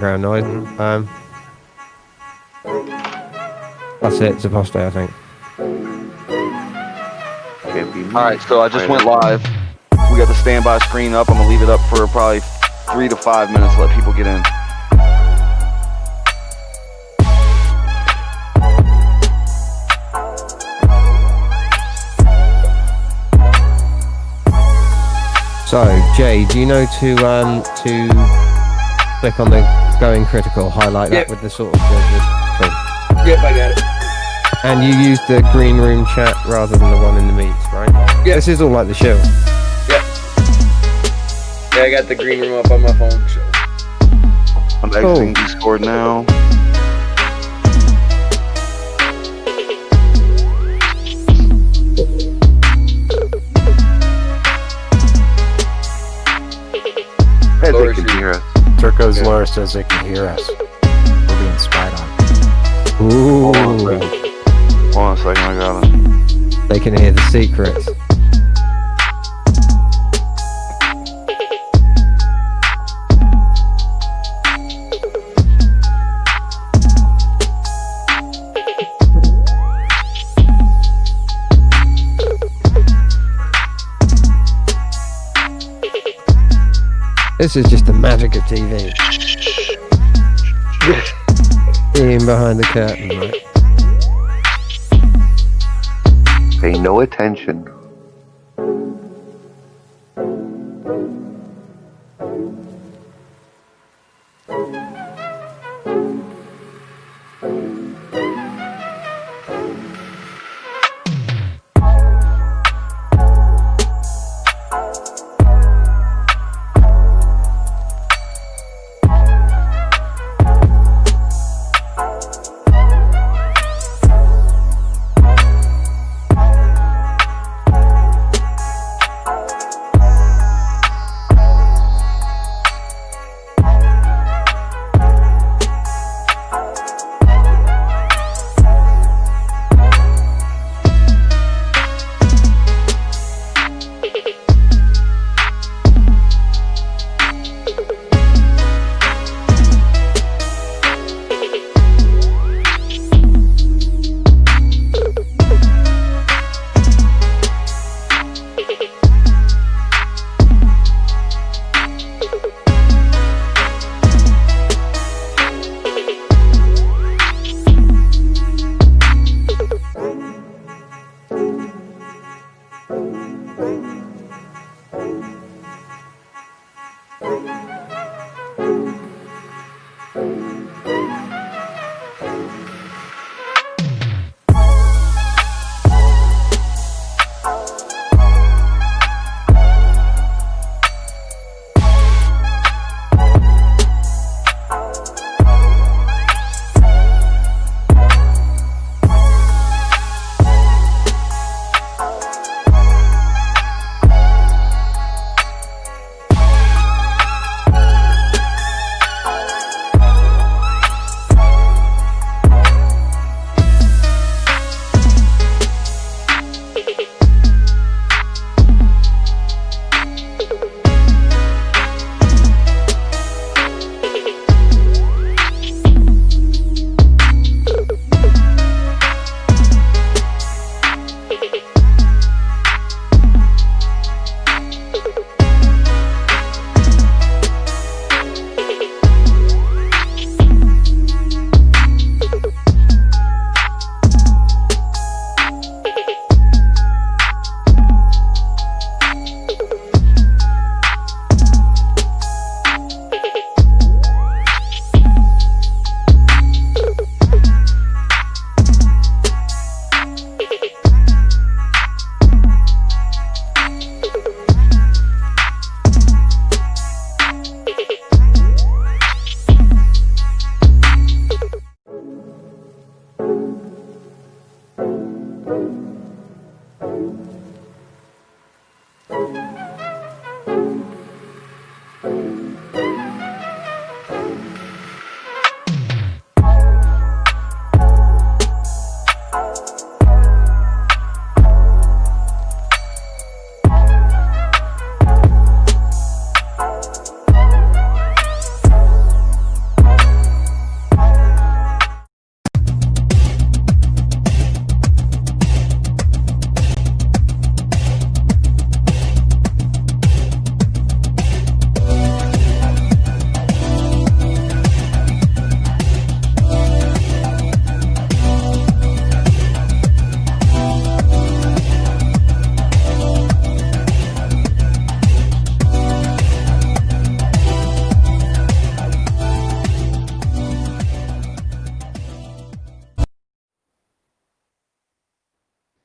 Background noise. That's it. It's apostate, I think. Alright, so I just went live. We got the standby screen up. I'm gonna leave it up for probably 3 to 5 minutes to let people get in. So, Jay, do you know to click on the going critical, highlight that with the sort of cool. Yep, I got it. And you used the green room chat rather than the one in the meets, right? Yep. This is all like the show. Yep. Yeah, I got the green room up on my phone. So. I'm exiting Discord now. Hey, they can hear us. Turco's Laura says they can hear us. We're being spied on. Ooh. Hold on a second, I got it. They can hear the secrets. This is just the magic of TV. Being behind the curtain, right? Pay no attention.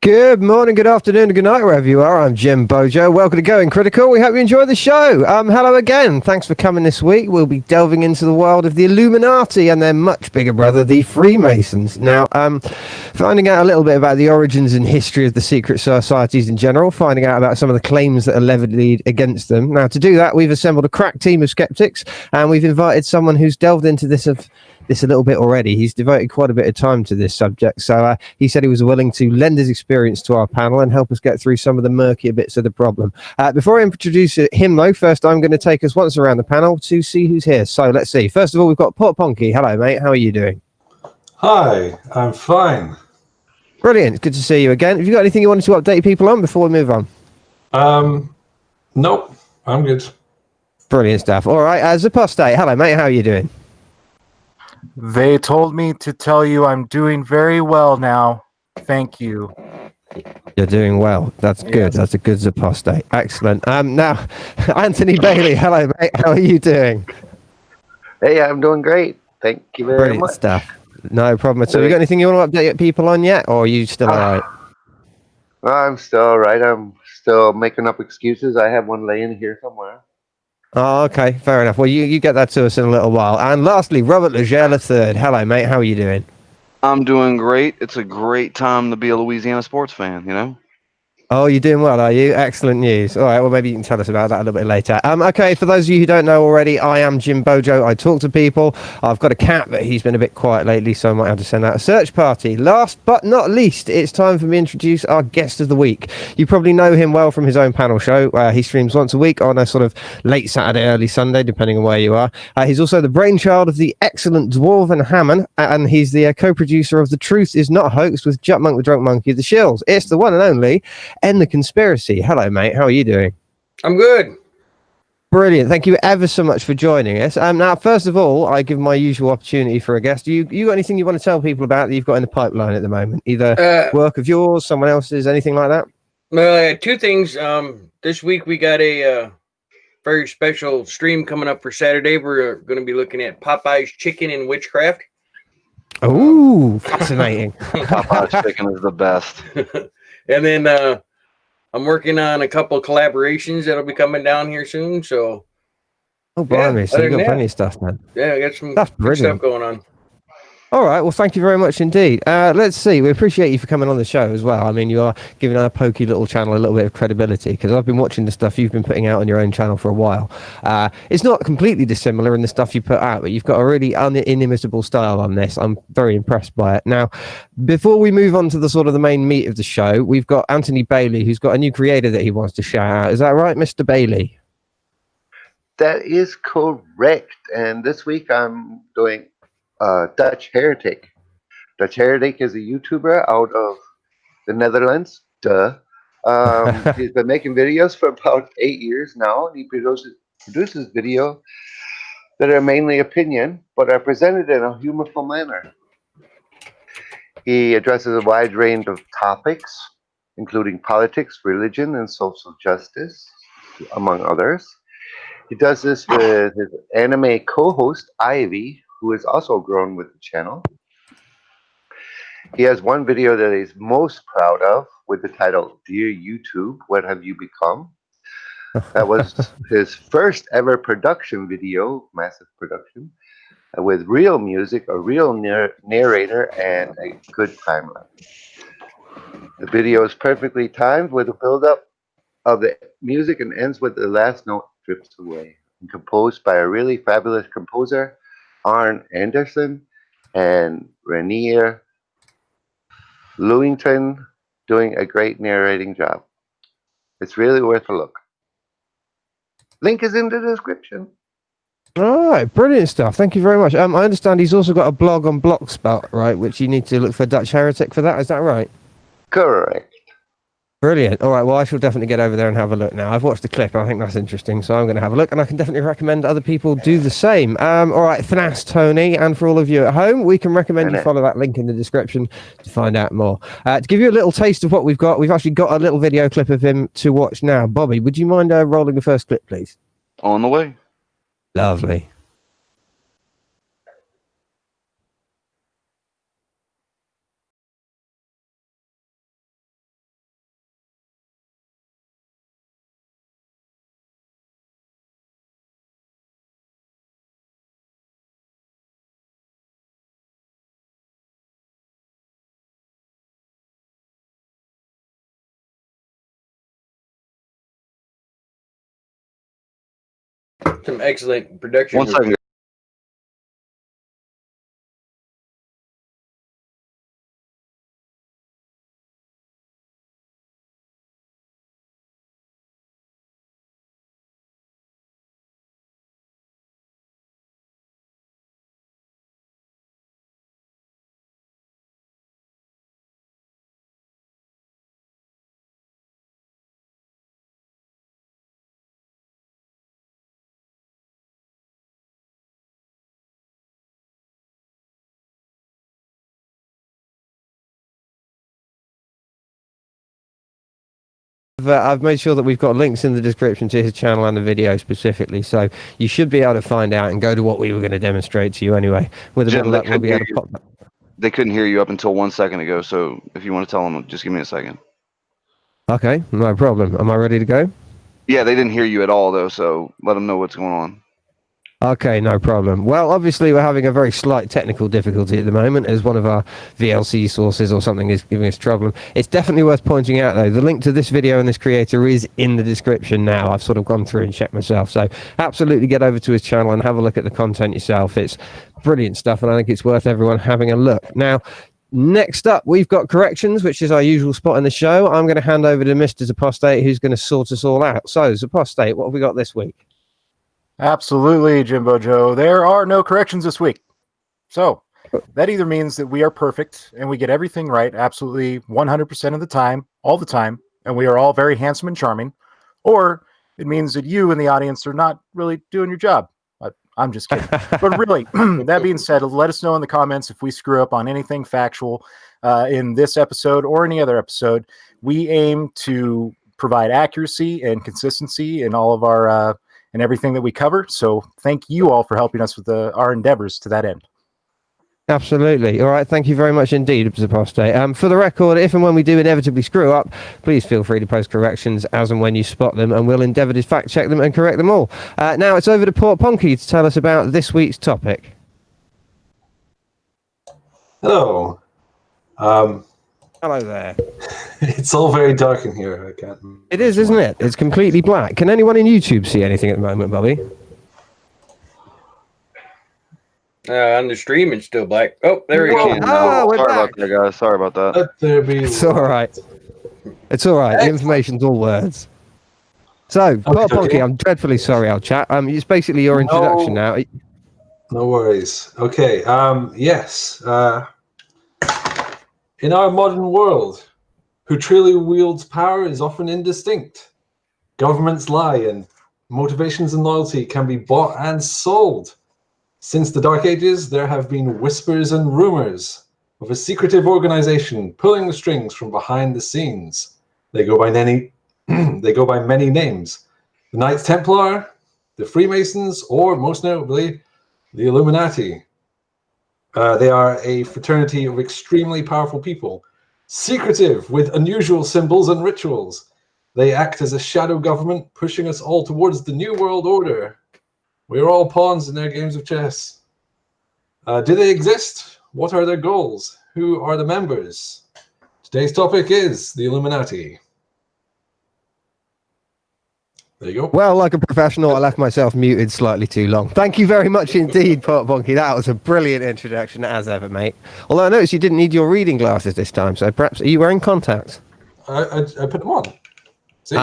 Good morning, good afternoon, and good night, wherever you are. I'm Jim Bojo. Welcome to Going Critical. We hope you enjoy the show. Hello again. Thanks for coming this week. We'll be delving into the world of the Illuminati and their much bigger brother, the Freemasons. Now, finding out a little bit about the origins and history of the secret societies in general, finding out about some of the claims that are levied against them. Now, to do that, we've assembled a crack team of skeptics, and we've invited someone who's delved into this a little bit already. He's devoted quite a bit of time to this subject, so he said he was willing to lend his experience to our panel and help us get through some of the murkier bits of the problem. Before I introduce him, though, first I'm going to take us once around the panel to see who's here. So let's see. First of all, we've got Port Ponky. Hello, mate. How are you doing? Hi, I'm fine. Brilliant. Good to see you again. Have you got anything you wanted to update people on before we move on? Nope, I'm good. Brilliant stuff. All right, Zapostate. Hello, mate. How are you doing? They told me to tell you I'm doing very well now. Thank you. You're doing well. That's good. Yes. That's a good Zapostate. Excellent. Now, Anthony Bailey. Hello, mate. How are you doing? Hey, I'm doing great. Thank you very Brilliant much. stuff. No problem at all. You got anything you want to update people on yet, or are you still all right? I'm still all right. I'm still making up excuses. I have one laying here somewhere. Oh, okay. Fair enough. Well, you get that to us in a little while. And lastly, Robert Leger III. Hello, mate. How are you doing? I'm doing great. It's a great time to be a Louisiana sports fan, you know? Oh, you're doing well, are you? Excellent news. All right, well, maybe you can tell us about that a little bit later. Okay, for those of you who don't know already, I am Jim Bojo. I talk to people. I've got a cat, but he's been a bit quiet lately, so I might have to send out a search party. Last but not least, it's time for me to introduce our guest of the week. You probably know him well from his own panel show. He streams once a week on a sort of late Saturday, early Sunday, depending on where you are. He's also the brainchild of the excellent Dwarven Hammond, and he's the co-producer of The Truth Is Not a Hoax with Jutmonk the Drunk Monkey of the Shills. It's the one and only End the Conspiracy. Hello, mate. How are you doing? I'm good. Brilliant. Thank you ever so much for joining us. Now, first of all, I give my usual opportunity for a guest. You got anything you want to tell people about that you've got in the pipeline at the moment? Either work of yours, someone else's, anything like that? Well, two things. This week we got a very special stream coming up for Saturday. We're going to be looking at Popeye's chicken and witchcraft. Oh, fascinating. Popeye's chicken is the best. And then I'm working on a couple of collaborations that'll be coming down here soon. So, blimey. yeah, So you've got plenty of stuff then. Yeah, I got some That's good stuff going on. All right. Well, thank you very much indeed. Let's see. We appreciate you for coming on the show as well. I mean, you are giving our pokey little channel a little bit of credibility because I've been watching the stuff you've been putting out on your own channel for a while. It's not completely dissimilar in the stuff you put out, but you've got a really inimitable style on this. I'm very impressed by it. Now, before we move on to the sort of the main meat of the show, we've got Anthony Bailey, who's got a new creator that he wants to shout out. Is that right, Mr. Bailey? That is correct. And this week I'm doing Dutch Heretic. Dutch Heretic is a YouTuber out of the Netherlands. Duh. He's been making videos for about 8 years now, and he produces videos that are mainly opinion, but are presented in a humorful manner. He addresses a wide range of topics, including politics, religion, and social justice, among others. He does this with his anime co-host, Ivy, who is also grown with the channel. He has one video that he's most proud of with the title, Dear YouTube, What Have You Become? That was his first ever production video, massive production, with real music, a real narrator, and a good timeline. The video is perfectly timed with a build-up of the music and ends with the last note drips away. And composed by a really fabulous composer, Arne Anderson, and Rainier Lewington doing a great narrating job. It's really worth a look. Link is in the description. All right, brilliant stuff. Thank you very much. I understand he's also got a blog on Blogspot, right? Which you need to look for Dutch Heretic for that. Is that right? Correct. Brilliant. All right. Well, I shall definitely get over there and have a look now. I've watched the clip. And I think that's interesting, so I'm going to have a look, and I can definitely recommend other people do the same. All right, FNAS Tony, and for all of you at home, we can recommend you follow that link in the description to find out more. To give you a little taste of what we've actually got a little video clip of him to watch now. Bobby, would you mind rolling the first clip, please? On the way. Lovely. Some excellent production. One second. I've made sure that we've got links in the description to his channel and the video specifically, so you should be able to find out and go to what we were going to demonstrate to you anyway. With a bit Jim, of they luck, we'll be able to couldn't pop that. They couldn't hear you up until 1 second ago, so if you want to tell them, just give me a second. Okay, no problem. Am I ready to go? Yeah, they didn't hear you at all, though, so let them know what's going on. Okay, no problem. Well, obviously, we're having a very slight technical difficulty at the moment as one of our VLC sources or something is giving us trouble. It's definitely worth pointing out, though, the link to this video and this creator is in the description now. I've sort of gone through and checked myself. So absolutely get over to his channel and have a look at the content yourself. It's brilliant stuff, and I think it's worth everyone having a look. Now, next up, we've got corrections, which is our usual spot in the show. I'm going to hand over to Mr. Zapostate, who's going to sort us all out. So, Zapostate, what have we got this week? Absolutely, Jimbo Joe. There are no corrections this week. So that either means that we are perfect and we get everything right absolutely 100% of the time, all the time, and we are all very handsome and charming, or it means that you in the audience are not really doing your job. I'm just kidding. But really, that being said, let us know in the comments if we screw up on anything factual in this episode or any other episode. We aim to provide accuracy and consistency in all of our and everything that we cover. So thank you all for helping us with our endeavors to that end. Absolutely. All right. Thank you very much indeed, Zapostate. For the record, if and when we do inevitably screw up, please feel free to post corrections as and when you spot them, and we'll endeavour to fact check them and correct them all. Now it's over to Port Ponky to tell us about this week's topic. Hello. Hello there. It's all very dark in here. I can't. It is, isn't it? It's completely black. Can anyone in YouTube see anything at the moment, Bobby? On the stream, it's still black. Oh, there he Can, is. we're sorry back. about that, guys. Sorry about that. Let there be. It's all right. It's all right. The information's all words. So, Port okay. Ponky, I'm dreadfully sorry, I'll chat. It's basically your introduction now. No worries. Okay. Yes. In our modern world, who truly wields power is often indistinct. Governments lie, and motivations and loyalty can be bought and sold. Since the Dark Ages, there have been whispers and rumors of a secretive organization pulling the strings from behind the scenes. They go by many names: the Knights Templar, the Freemasons, or most notably, the Illuminati. They are a fraternity of extremely powerful people, secretive with unusual symbols and rituals. They act as a shadow government, pushing us all towards the New World Order. We're all pawns in their games of chess. Do they exist? What are their goals? Who are the members? Today's topic is the Illuminati. There you go. Well, like a professional, I left myself muted slightly too long. Thank you very much indeed, Port Ponky. That was a brilliant introduction, as ever, mate. Although I noticed you didn't need your reading glasses this time, so perhaps are you wearing contacts? I put them on. See?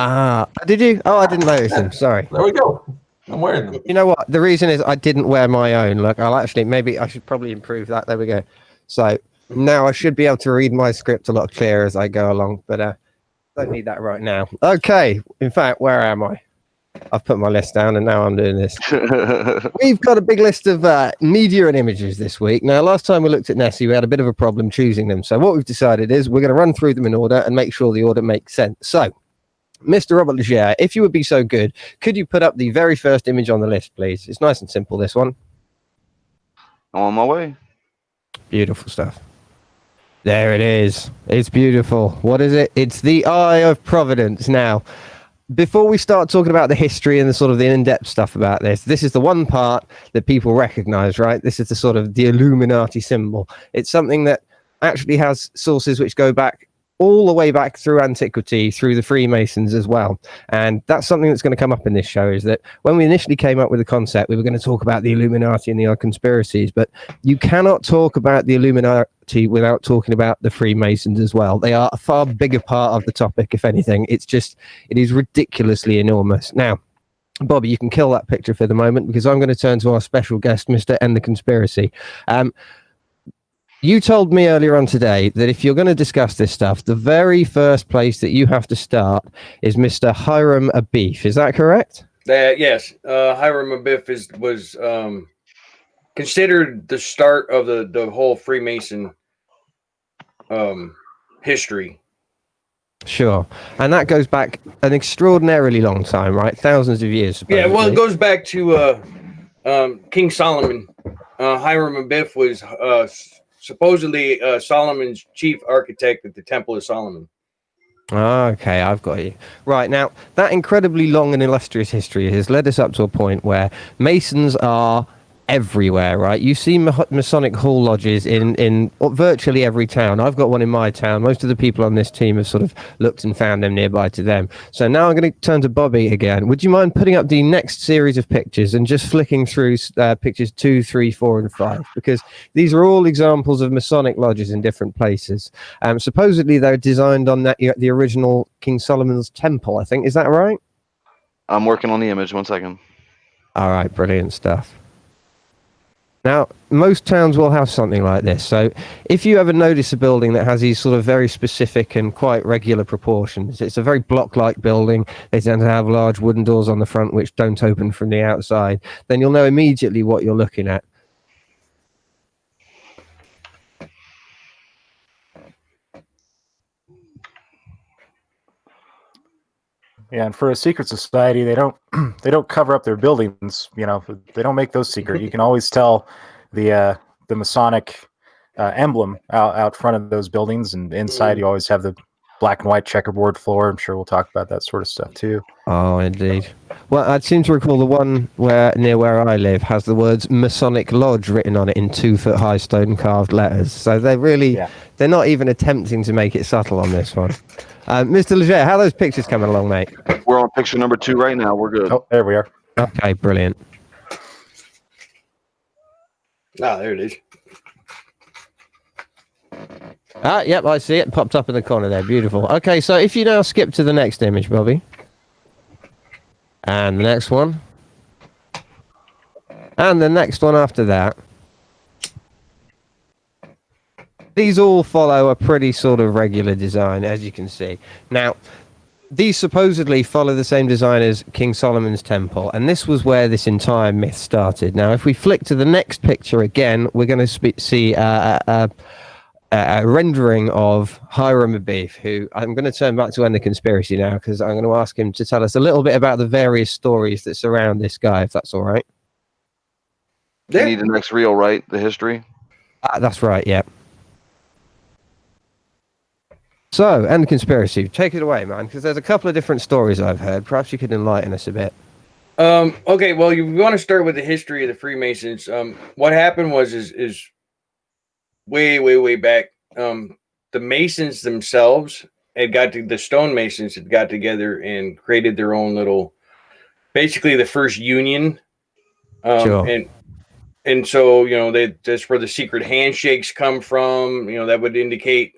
Did you? Oh, I didn't notice them. Sorry. There we go. I'm wearing them. You know what? The reason is I didn't wear my own. Look, maybe I should probably improve that. There we go. So now I should be able to read my script a lot clearer as I go along, but don't need that right now. Okay. In fact, where am I? I've put my list down and now I'm doing this. We've got a big list of media and images this week. Now, last time we looked at Nessie, we had a bit of a problem choosing them. So what we've decided is we're going to run through them in order and make sure the order makes sense. So, Mr. Robert Leger, if you would be so good, could you put up the very first image on the list, please? It's nice and simple, this one. On my way. Beautiful stuff. There it is. It's beautiful. What is it? It's the Eye of Providence. Now, before we start talking about the history and the sort of the in-depth stuff about this is the one part that people recognize, right? This is the sort of the Illuminati symbol. It's something that actually has sources which go back all the way back through antiquity, through the Freemasons as well. And that's something that's going to come up in this show, is that when we initially came up with the concept, we were going to talk about the Illuminati and the odd conspiracies, but you cannot talk about the Illuminati without talking about the Freemasons as well. They are a far bigger part of the topic, if anything. It is ridiculously enormous. Now, Bobby, you can kill that picture for the moment, because I'm going to turn to our special guest, Mr. End the Conspiracy. You told me earlier on today that if you're going to discuss this stuff, the very first place that you have to start is Mr. Hiram Abiff. Is that correct? Yes. Hiram Abiff was considered the start of the whole Freemason history. Sure. And that goes back an extraordinarily long time, right? Thousands of years. Supposedly. Yeah, well, it goes back to King Solomon. Hiram Abiff was supposedly Solomon's chief architect at the Temple of Solomon. Okay, I've got you. Right, now, that incredibly long and illustrious history has led us up to a point where Masons are everywhere, right? You see Masonic hall lodges in virtually every town. I've got one in my town. Most of the people on this team have sort of looked and found them nearby to them. So now I'm going to turn to Bobby again. Would you mind putting up the next series of pictures and just flicking through pictures 2, 3, 4, and 5? Because these are all examples of Masonic lodges in different places. Supposedly they're designed on the original King Solomon's temple, I think. Is that right? I'm working on the image. 1 second. All right, brilliant stuff. Now, most towns will have something like this. So if you ever notice a building that has these sort of very specific and quite regular proportions, it's a very block-like building. They tend to have large wooden doors on the front which don't open from the outside. Then you'll know immediately what you're looking at. Yeah, and for a secret society, they don't cover up their buildings. You know, they don't make those secret. You can always tell the Masonic emblem out front of those buildings, and inside you always have the black and white checkerboard floor. I'm sure we'll talk about that sort of stuff too. Oh, indeed. Well, I seem to recall the one near where I live has the words Masonic Lodge written on it in 2-foot-high stone carved letters. So they're not even attempting to make it subtle on this one. Mr. Leger, how are those pictures coming along, mate? We're on picture number 2 right now. We're good. Oh, there we are. Okay, brilliant. There it is. Yep, I see it. Popped up in the corner there. Beautiful. Okay, so if you now skip to the next image, Bobby. And the next one. And the next one after that. These all follow a pretty sort of regular design, as you can see. Now, these supposedly follow the same design as King Solomon's temple, and this was where this entire myth started. Now, if we flick to the next picture again, we're going to see a rendering of Hiram Abiff, who I'm going to turn back to End the Conspiracy now, because I'm going to ask him to tell us a little bit about the various stories that surround this guy, if that's all right. You need the next reel, right? The history? That's right, yeah. So, End the Conspiracy, take it away, man, because there's a couple of different stories I've heard. Perhaps you could enlighten us a bit. Okay, well, you want to start with the history of the Freemasons. What happened was way back. The Masons themselves the stonemasons had got together and created their own little, basically the first union. Sure. And so, you know, that's where the secret handshakes come from. You know, that would indicate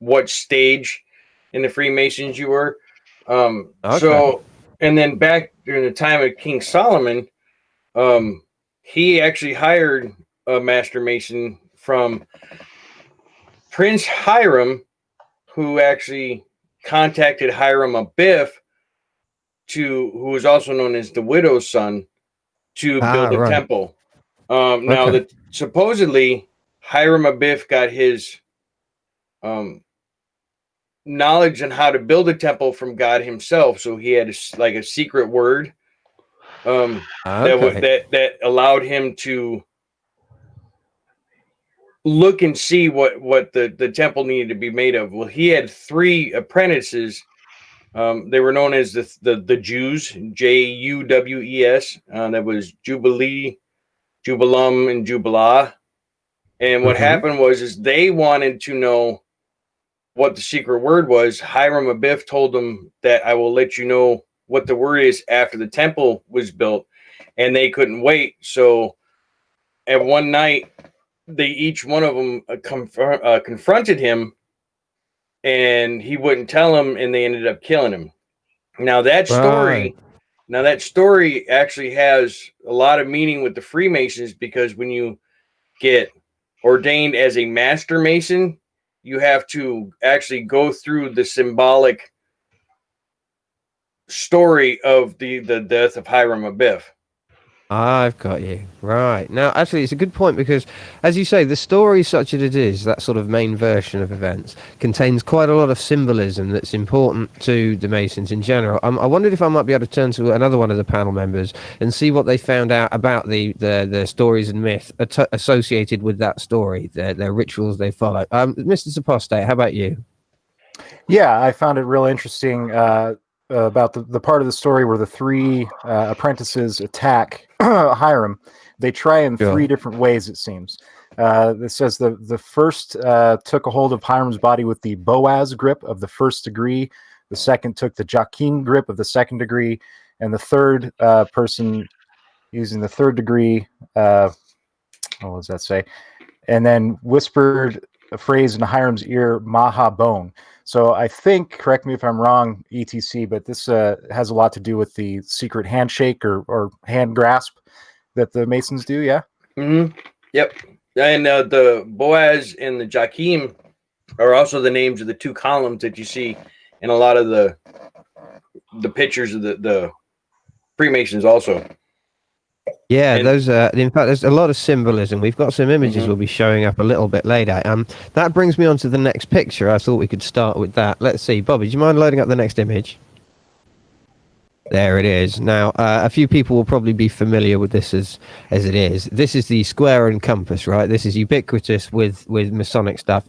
what stage in the Freemasons you were. Okay. So, and then back during the time of King Solomon, he actually hired a master mason from Prince Hiram, who actually contacted Hiram Abiff, who was also known as the widow's son, to build a temple. Now, supposedly Hiram Abiff got his knowledge on how to build a temple from God himself. So he had a secret word that allowed him to look and see what the temple needed to be made of. Well, he had 3 apprentices. They were known as the Jews, Juwes. That was Jubilee, Jubilum, and Jubilah. And what happened was they wanted to know what the secret word was, Hiram Abiff told them that I will let you know what the word is after the temple was built, and they couldn't wait. So at one night, each one of them confronted him, and he wouldn't tell them, and they ended up killing him. Now that story, Right. actually has a lot of meaning with the Freemasons, because when you get ordained as a master mason, you have to actually go through the symbolic story of the death of Hiram Abiff. I've got you. Right. Now, actually, it's a good point because, as you say, the story, such as it is, that sort of main version of events, contains quite a lot of symbolism that's important to the Masons in general. I wondered if I might be able to turn to another one of the panel members and see what they found out about the stories and myth associated with that story, their rituals they follow. Mr. Apostate, how about you? Yeah, I found it real interesting about the part of the story where the three apprentices attack Hiram. They try in Sure. three different ways, it seems. It says the first took a hold of Hiram's body with the Boaz grip of the first degree. The second took the Joachim grip of the second degree. And the third person using the third degree, what does that say? And then whispered a phrase in Hiram's ear, Maha Bone. So I think, correct me if I'm wrong, ETC, but this has a lot to do with the secret handshake or hand grasp that the Masons do, yeah? Mm-hmm. Yep. And the Boaz and the Joachim are also the names of the two columns that you see in a lot of the pictures of the Freemasons also. Yeah, And- those in fact there's a lot of symbolism. We've got some images will be showing up a little bit later. That brings me on to the next picture. I thought we could start with that. Let's see. Bobby, do you mind loading up the next image? There it is. Now, a few people will probably be familiar with this as it is. This is the square and compass, right? This is ubiquitous with Masonic stuff.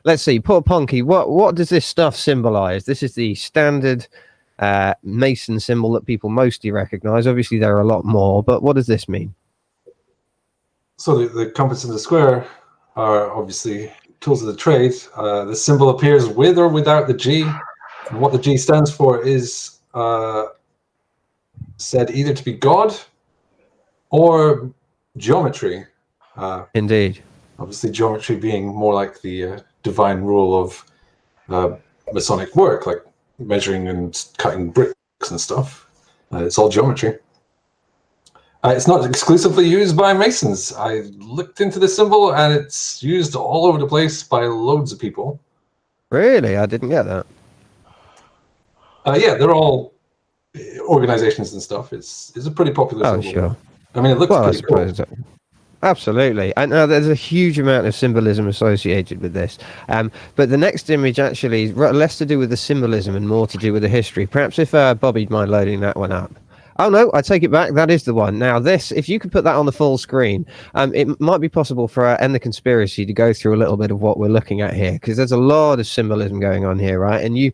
Let's see. Poor Ponky, what does this stuff symbolize? This is the standard Mason symbol that people mostly recognize. Obviously, there are a lot more, but what does this mean? So the compass and the square are obviously tools of the trade. The symbol appears with or without the G. And what the G stands for is said either to be God or geometry. Indeed. Obviously, geometry being more like the divine rule of Masonic work, like measuring and cutting bricks and stuff. It's all geometry. It's not exclusively used by Masons. I looked into the symbol, and it's used all over the place by loads of people. Really? I didn't get that. Yeah, they're all organizations and stuff. It's a pretty popular symbol. Sure. I mean, it looks Well, I pretty cool. suppose. Absolutely. And there's a huge amount of symbolism associated with this. But the next image actually is less to do with the symbolism and more to do with the history. Perhaps if Bobby'd mind loading that one up. Oh, no, I take it back. That is the one. Now, this, if you could put that on the full screen, it might be possible for End the Conspiracy to go through a little bit of what we're looking at here, because there's a lot of symbolism going on here, right? And you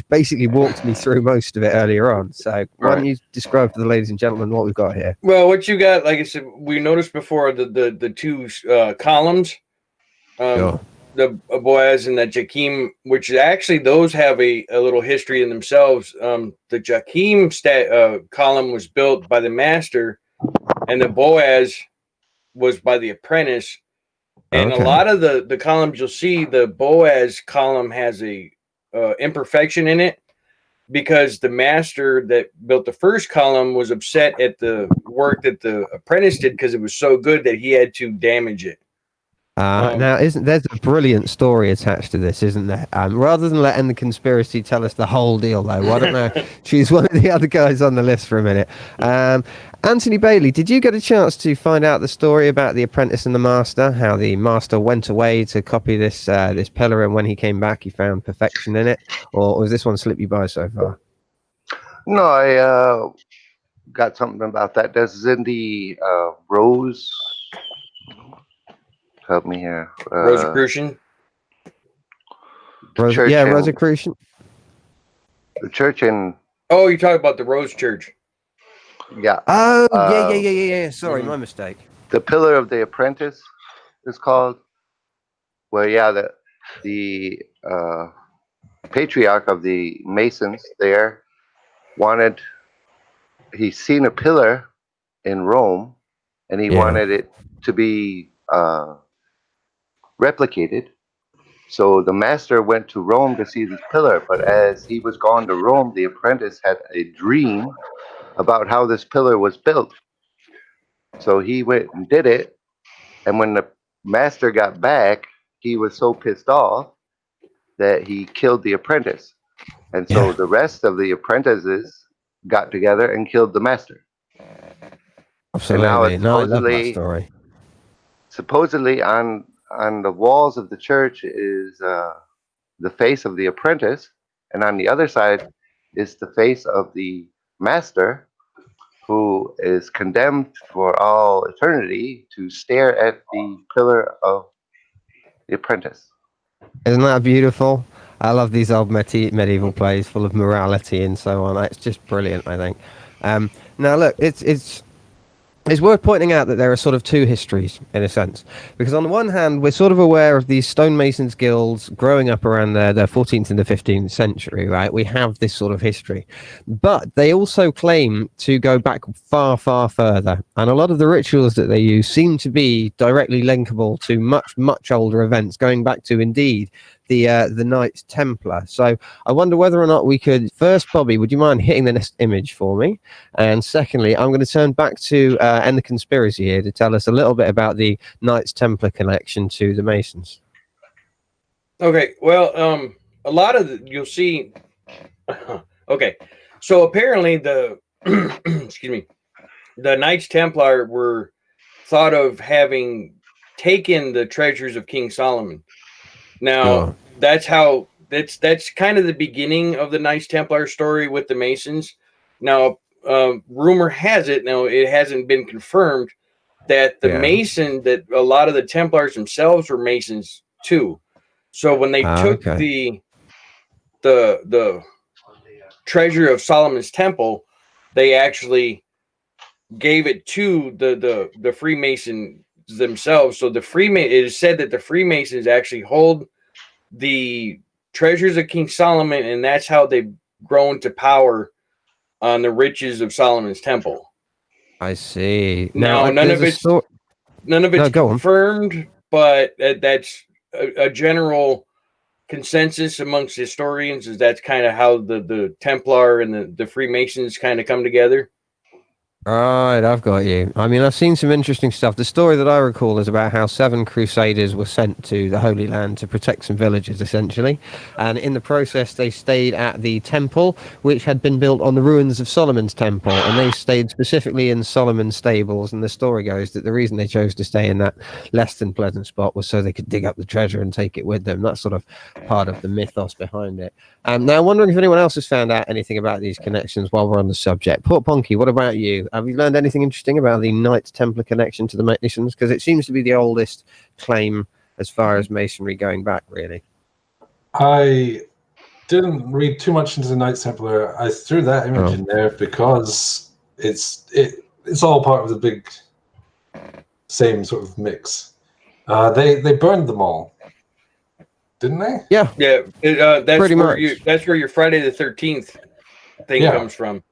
basically walked me through most of it earlier on. So why don't you describe to the ladies and gentlemen what we've got here? Well, what you got, like I said, we noticed before the two columns, Sure. the Boaz and the Joachim, which actually those have a little history in themselves. The Joachim column was built by the master, and the Boaz was by the apprentice. And Okay. a lot of the columns you'll see, the Boaz column has a imperfection in it, because the master that built the first column was upset at the work that the apprentice did because it was so good that he had to damage it. Now, there's a brilliant story attached to this, isn't there? Rather than letting the conspiracy tell us the whole deal, though, why don't I choose one of the other guys on the list for a minute? Anthony Bailey, did you get a chance to find out the story about the apprentice and the master? How the master went away to copy this pillar, and when he came back, he found perfection in it? Or was this one slip you by so far? No, I got something about that. This is in the Rose. Help me here. Rosicrucian. Rosicrucian. The church in. Oh, you're talking about the Rose Church. Yeah. Oh, yeah. Sorry, my mistake. The Pillar of the Apprentice is called. Where, the patriarch of the Masons there he's seen a pillar in Rome, and he wanted it to be replicated. So the master went to Rome to see this pillar, but as he was gone to Rome, the apprentice had a dream about how this pillar was built. So he went and did it, and when the master got back, he was so pissed off that he killed the apprentice. And so the rest of the apprentices got together and killed the master. Absolutely. And No, I love that story. Supposedly on the walls of the church is the face of the apprentice, and on the other side is the face of the master, who is condemned for all eternity to stare at the pillar of the apprentice. Isn't that beautiful? I love these old medieval plays full of morality and so on. It's just brilliant, I think. Now, look, it's worth pointing out that there are sort of two histories, in a sense. Because on the one hand, we're sort of aware of these stonemasons guilds growing up around the 14th and the 15th century, right? We have this sort of history. But they also claim to go back far, far further. And a lot of the rituals that they use seem to be directly linkable to much, much older events, going back to, indeed, the Knights Templar. So I wonder whether or not we could, first, Bobby, would you mind hitting the next image for me? And secondly, I'm going to turn back to End the Conspiracy here to tell us a little bit about the Knights Templar connection to the Masons. Okay, well, a lot of you'll see. Okay, so apparently the excuse me, the Knights Templar were thought of having taken the treasures of King Solomon. Now that's kind of the beginning of the Knights Templar story with the Masons. Now, rumor has it, now it hasn't been confirmed, that the Mason, that a lot of the Templars themselves were Masons too. So when they took the treasure of Solomon's temple, they actually gave it to the Freemasons themselves. So it is said that the Freemasons actually hold the treasures of King Solomon, and that's how they've grown to power on the riches of Solomon's temple. I see. Now none of it's confirmed, but that's a general consensus amongst historians, is that's kind of how the Templar and the Freemasons kind of come together. Right, I've got you. I mean, I've seen some interesting stuff. The story that I recall is about how 7 crusaders were sent to the Holy Land to protect some villages, essentially. And in the process, they stayed at the temple, which had been built on the ruins of Solomon's temple. And they stayed specifically in Solomon's stables. And the story goes that the reason they chose to stay in that less than pleasant spot was so they could dig up the treasure and take it with them. That's sort of part of the mythos behind it. Now, I'm wondering if anyone else has found out anything about these connections while we're on the subject. Port Ponky, what about you? Have you learned anything interesting about the Knights Templar connection to the Masons? Because it seems to be the oldest claim as far as Masonry going back, really. I didn't read too much into the Knights Templar. I threw that image in there because it's all part of the big same sort of mix. They burned them all, didn't they? Yeah. That's pretty where much. That's where your Friday the 13th thing comes from.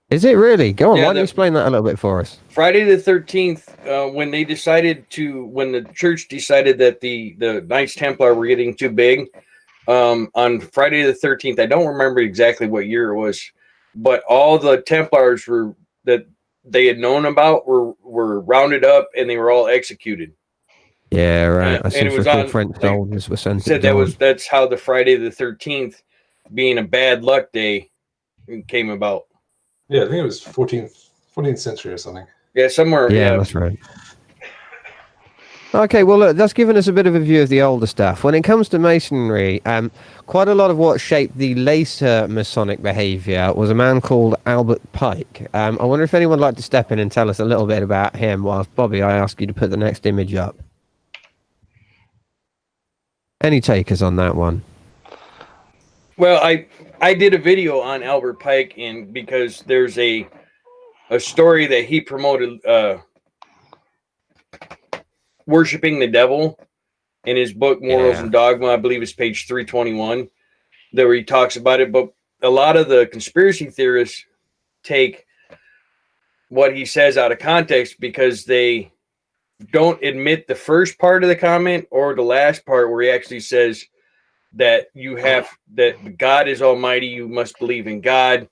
Is it really? Go on, why don't you explain that a little bit for us? Friday the 13th, when the church decided that the Knights Templar were getting too big, on Friday the 13th, I don't remember exactly what year it was, but all the Templars that they had known about were rounded up and they were all executed. Yeah, right. And it was on French soldiers were sent. Said that's how the Friday the 13th, being a bad luck day, came about. Yeah, I think it was 14th century or something. Yeah, somewhere. Yeah, that's right. Okay, well, look, that's given us a bit of a view of the older stuff. When it comes to Masonry, quite a lot of what shaped the later Masonic behavior was a man called Albert Pike. I wonder if anyone would like to step in and tell us a little bit about him, whilst, Bobby, I ask you to put the next image up. Any takers on that one? Well, I did a video on Albert Pike, and because there's a story that he promoted, worshiping the devil, in his book Morals and Dogma. I believe it's page 321, where he talks about it. But a lot of the conspiracy theorists take what he says out of context because they don't admit the first part of the comment or the last part where he actually says that that God is almighty, you must believe in God,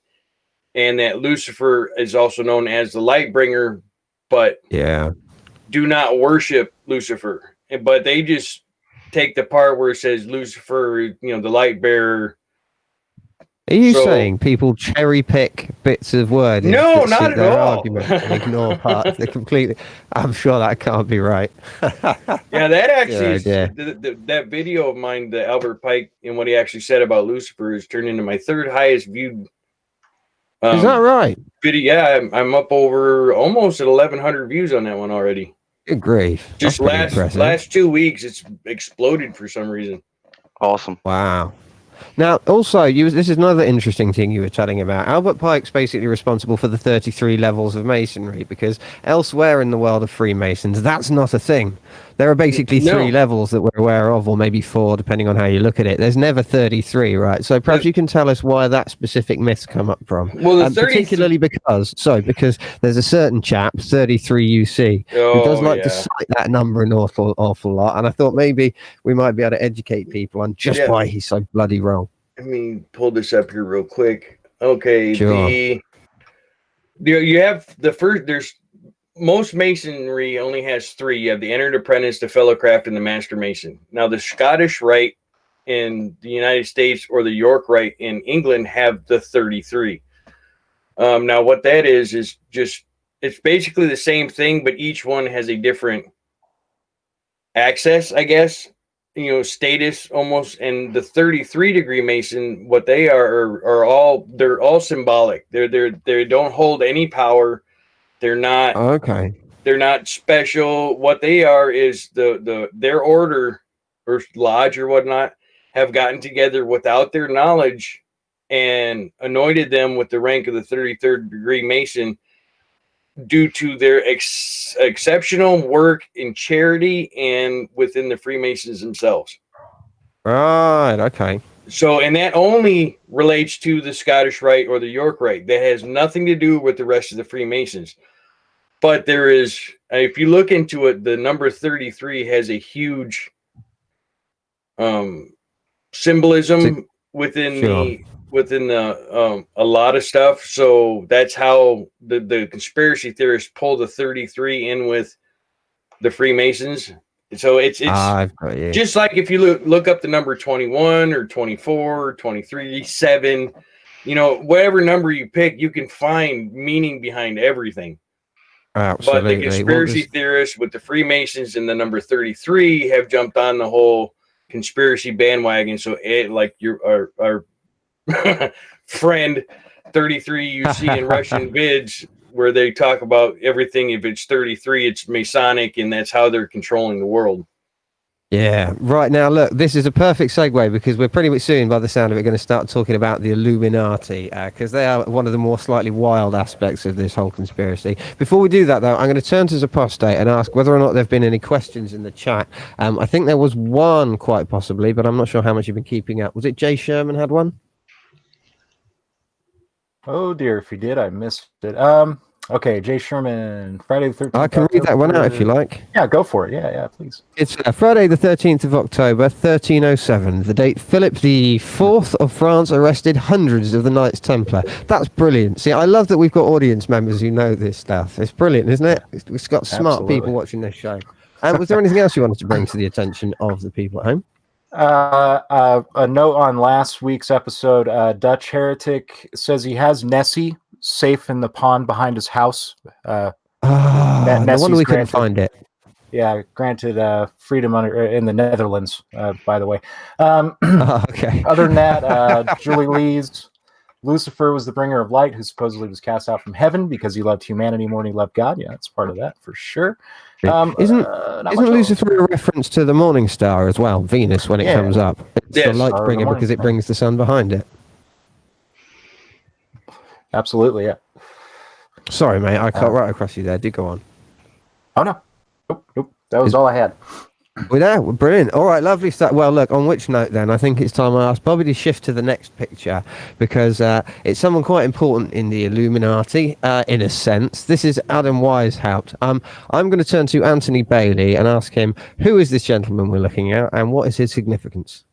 and that Lucifer is also known as the light bringer, but do not worship Lucifer. But they just take the part where it says Lucifer, the light bearer. Are you saying people cherry pick bits of wording? No, not at all. Argument and ignore parts that completely. I'm sure that can't be right. Yeah, that actually is that video of mine, the Albert Pike, and what he actually said about Lucifer is turned into my third highest viewed. Is that right? Video. Yeah, I'm up over almost at 1,100 views on that one already. Good grief! Just last 2 weeks, it's exploded for some reason. Awesome. Wow. Now, also, this is another interesting thing you were chatting about. Albert Pike's basically responsible for the 33 levels of Masonry, because elsewhere in the world of Freemasons, that's not a thing. There are basically 3 levels that we're aware of, or maybe 4, depending on how you look at it. There's never 33, right? So perhaps you can tell us why that specific myth's come up from. Well, particularly because there's a certain chap, 33 UC, who does like to cite that number an awful lot. And I thought maybe we might be able to educate people on just why he's so bloody wrong. Let me pull this up here real quick. Okay, sure. You have the first. There's most Masonry only has 3. You have the entered apprentice, the fellow craft, and the master mason. Now, the Scottish Rite in the United States or the York Rite in England have the 33. Now, what that is just it's basically the same thing, but each one has a different access, I guess. Status almost. And the 33 degree Mason, what they are all, they're all symbolic. They don't hold any power. They're not okay. They're not special. What they are is their order or lodge or whatnot have gotten together without their knowledge and anointed them with the rank of the 33rd degree Mason due to their exceptional work in charity and within the Freemasons themselves. Right. Okay. So, and that only relates to the Scottish Rite or the York Rite. That has nothing to do with the rest of the Freemasons. But there is, if you look into it, the number 33 has a huge symbolism within a lot of stuff. So that's how the conspiracy theorists pull the 33 in with the Freemasons. So it's just like if you look up the number 21 or 24 or 23, 7, whatever number you pick, you can find meaning behind everything. Absolutely. But the conspiracy theorists with the Freemasons and the number 33 have jumped on the whole conspiracy bandwagon. So like our friend 33 you see in Russian vids where they talk about everything. If it's 33, it's Masonic, and that's how they're controlling the world. Yeah, right. Now, look, this is a perfect segue because we're pretty much soon, by the sound of it, going to start talking about the Illuminati, because they are one of the more slightly wild aspects of this whole conspiracy. Before we do that, though, I'm going to turn to Zapostate and ask whether or not there have been any questions in the chat. I think there was one, quite possibly, but I'm not sure how much you've been keeping up. Was it Jay Sherman had one? Oh, dear, if you did, I missed it. Okay, Jay Sherman, Friday the 13th. I can read that one out if you like. Yeah, go for it. Yeah, please. It's Friday the 13th of October, 1307, the date Philip the Fourth of France arrested hundreds of the Knights Templar. That's brilliant. See, I love that we've got audience members who know this stuff. It's brilliant, isn't it? It's got smart people watching this show. Was there anything else you wanted to bring to the attention of the people at home? A note on last week's episode. Dutch Heretic says he has Nessie safe in the pond behind his house. No wonder we couldn't find it. Yeah, granted freedom in the Netherlands, by the way. Okay. Other than that, Julie Lee's Lucifer was the bringer of light who supposedly was cast out from heaven because he loved humanity more than he loved God. Yeah, that's part of that for sure. Isn't Lucifer a reference to the morning star as well, Venus, when it comes up? It's the light bringer because it brings the sun behind it. Absolutely, yeah. Sorry, mate, I cut right across you there. Do go on. Oh, no. Nope. That was all I had. We're there. We're brilliant. All right, lovely stuff. Well, look, on which note then? I think it's time I ask Bobby to shift to the next picture because it's someone quite important in the Illuminati, in a sense. This is Adam Weishaupt. I'm going to turn to Anthony Bailey and ask him, who is this gentleman we're looking at and what is his significance?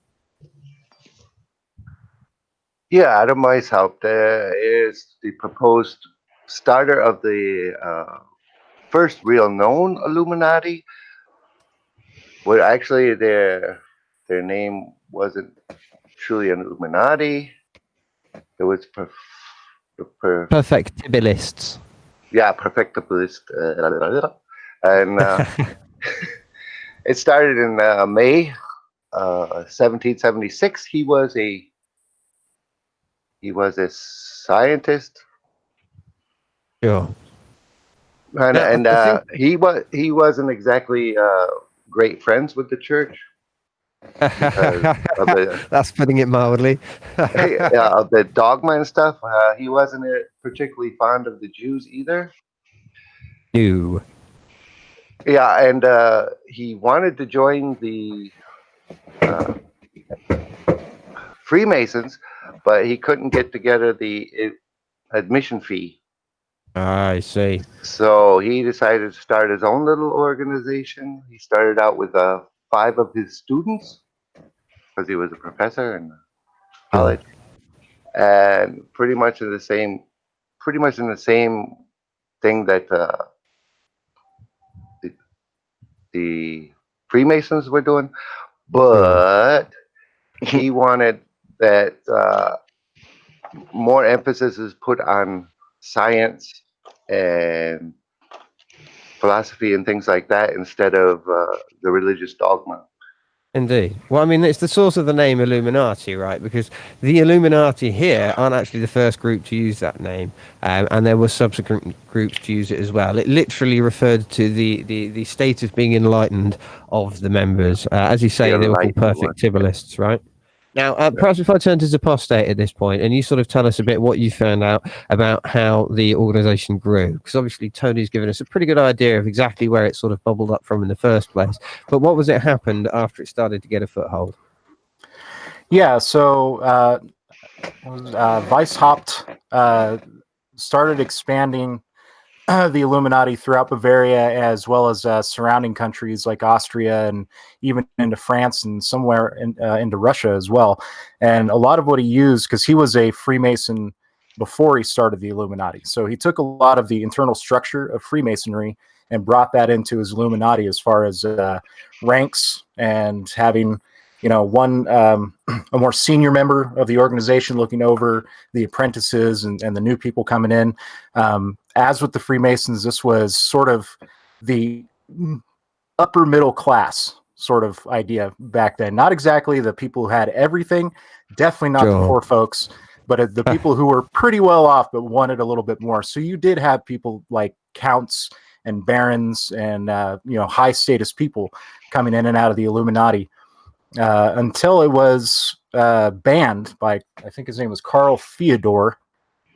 Yeah, Adam Weishaupt is the proposed starter of the first real known Illuminati. Well, actually, their name wasn't truly an Illuminati. It was Perfectibilists. yeah, perfectibilist, and it started in May 1776. He was a scientist, Sure. and he wasn't exactly great friends with the church because of the That's putting it mildly. of the dogma and stuff. He wasn't particularly fond of the Jews either. New. Yeah, and he wanted to join the Freemasons, but he couldn't get together the admission fee. I see. So he decided to start his own little organization. He started out with 5 of his students because he was a professor in college, and pretty much in the same thing that the Freemasons were doing, but he wanted that more emphasis is put on science and philosophy and things like that instead of the religious dogma. Indeed. Well, I mean, it's the source of the name Illuminati, right? Because the Illuminati here aren't actually the first group to use that name, and there were subsequent groups to use it as well. It literally referred to the state of being enlightened of the members. As you say, they were called perfectibilists, right? Now, perhaps if I turn to Apostate at this point, and you sort of tell us a bit what you found out about how the organization grew, because obviously Tony's given us a pretty good idea of exactly where it sort of bubbled up from in the first place. But what was it happened after it started to get a foothold? Yeah, so Weishaupt started expanding the Illuminati throughout Bavaria, as well as surrounding countries like Austria and even into France and somewhere into Russia as well. And a lot of what he used, because he was a Freemason before he started the Illuminati, so he took a lot of the internal structure of Freemasonry and brought that into his Illuminati as far as ranks and having, you know, one a more senior member of the organization looking over the apprentices and the new people coming in. As with the Freemasons, this was sort of the upper middle class sort of idea back then. Not exactly the people who had everything, definitely not the poor folks, but the people who were pretty well off but wanted a little bit more. So you did have people like counts and barons and high status people coming in and out of the Illuminati until it was banned by, I think his name was Carl Theodor.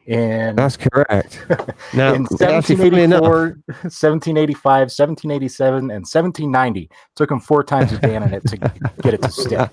That's correct. Now, in 1784, 1785, 1787, and 1790. Took him 4 times of banning it to get it to stick.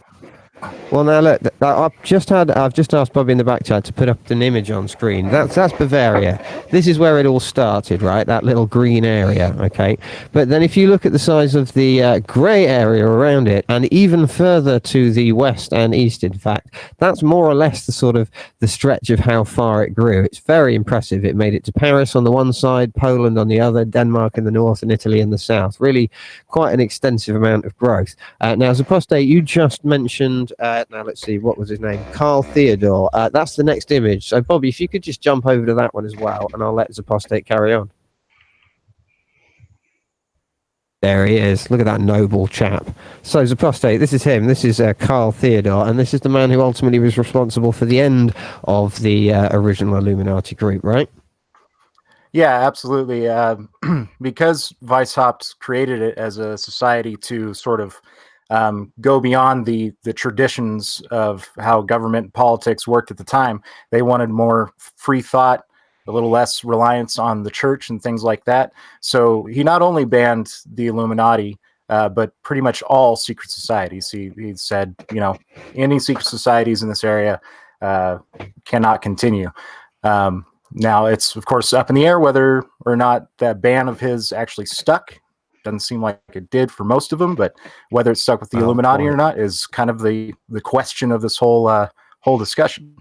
Well, now look, I've just asked Bobby in the back chat to put up an image on screen. That's Bavaria. This is where it all started, right? That little green area, okay? But then if you look at the size of the grey area around it, and even further to the west and east, in fact, that's more or less the sort of the stretch of how far it grew. It's very impressive. It made it to Paris on the one side, Poland on the other, Denmark in the north, and Italy in the south. Really quite an extensive amount of growth. Now, as Apostate, you just mentioned now let's see, what was his name? Carl Theodor. That's the next image. So Bobby, if you could just jump over to that one as well, and I'll let Apostate carry on. There he is. Look at that noble chap. So Apostate, this is him. This is Carl Theodor, and this is the man who ultimately was responsible for the end of the original Illuminati group, right? Yeah, absolutely. Because Weishaupt created it as a society to sort of go beyond the traditions of how government politics worked at the time. They wanted more free thought, a little less reliance on the church and things like that. So he not only banned the Illuminati but pretty much all secret societies. He said, any secret societies in this area cannot continue. Now, it's, of course, up in the air whether or not that ban of his actually stuck. Doesn't seem like it did for most of them, but whether it stuck with the Illuminati or not is kind of the question of this whole discussion.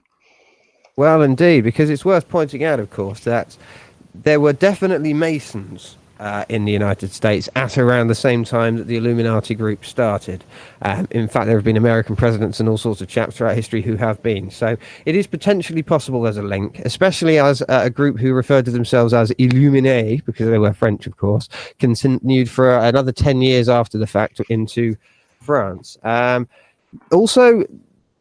Well, indeed, because it's worth pointing out, of course, that there were definitely Masons in the United States at around the same time that the Illuminati group started. In fact, there have been American presidents and all sorts of chaps throughout history who have been. So it is potentially possible there's a link, especially as a group who referred to themselves as Illuminati, because they were French, of course, continued for another 10 years after the fact into France. Also,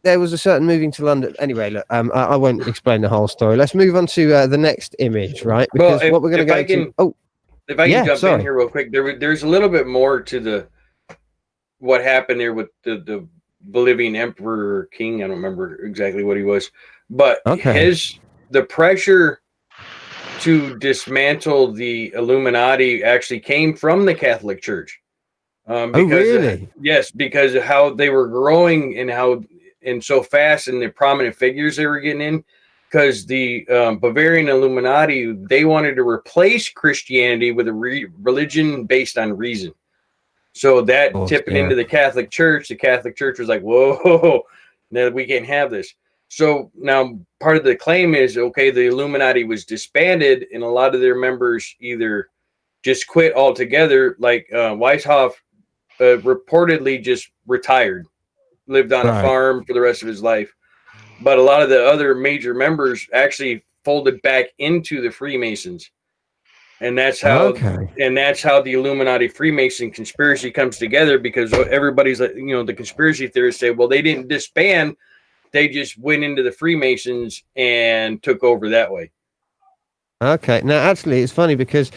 there was a certain moving to London. Anyway, look, I won't explain the whole story. Let's move on to the next image, right? Because what we're going to go to... If I can jump in here real quick, there's a little bit more to what happened there with the Bolivian emperor or king. I don't remember exactly what he was, but the pressure to dismantle the Illuminati actually came from the Catholic Church. Really? Yes, because of how they were growing and so fast, and the prominent figures they were getting in. Because the Bavarian Illuminati, they wanted to replace Christianity with a religion based on reason. So that tipped it into the Catholic Church. The Catholic Church was like, whoa, no, we can't have this. So now part of the claim is, okay, the Illuminati was disbanded, and a lot of their members either just quit altogether, like Weishaupt reportedly just retired, lived on a farm for the rest of his life. But a lot of the other major members actually folded back into the Freemasons. And that's how the Illuminati Freemason conspiracy comes together, because everybody's like, the conspiracy theorists say, well, they didn't disband, they just went into the Freemasons and took over that way. Okay. Now, actually, it's funny because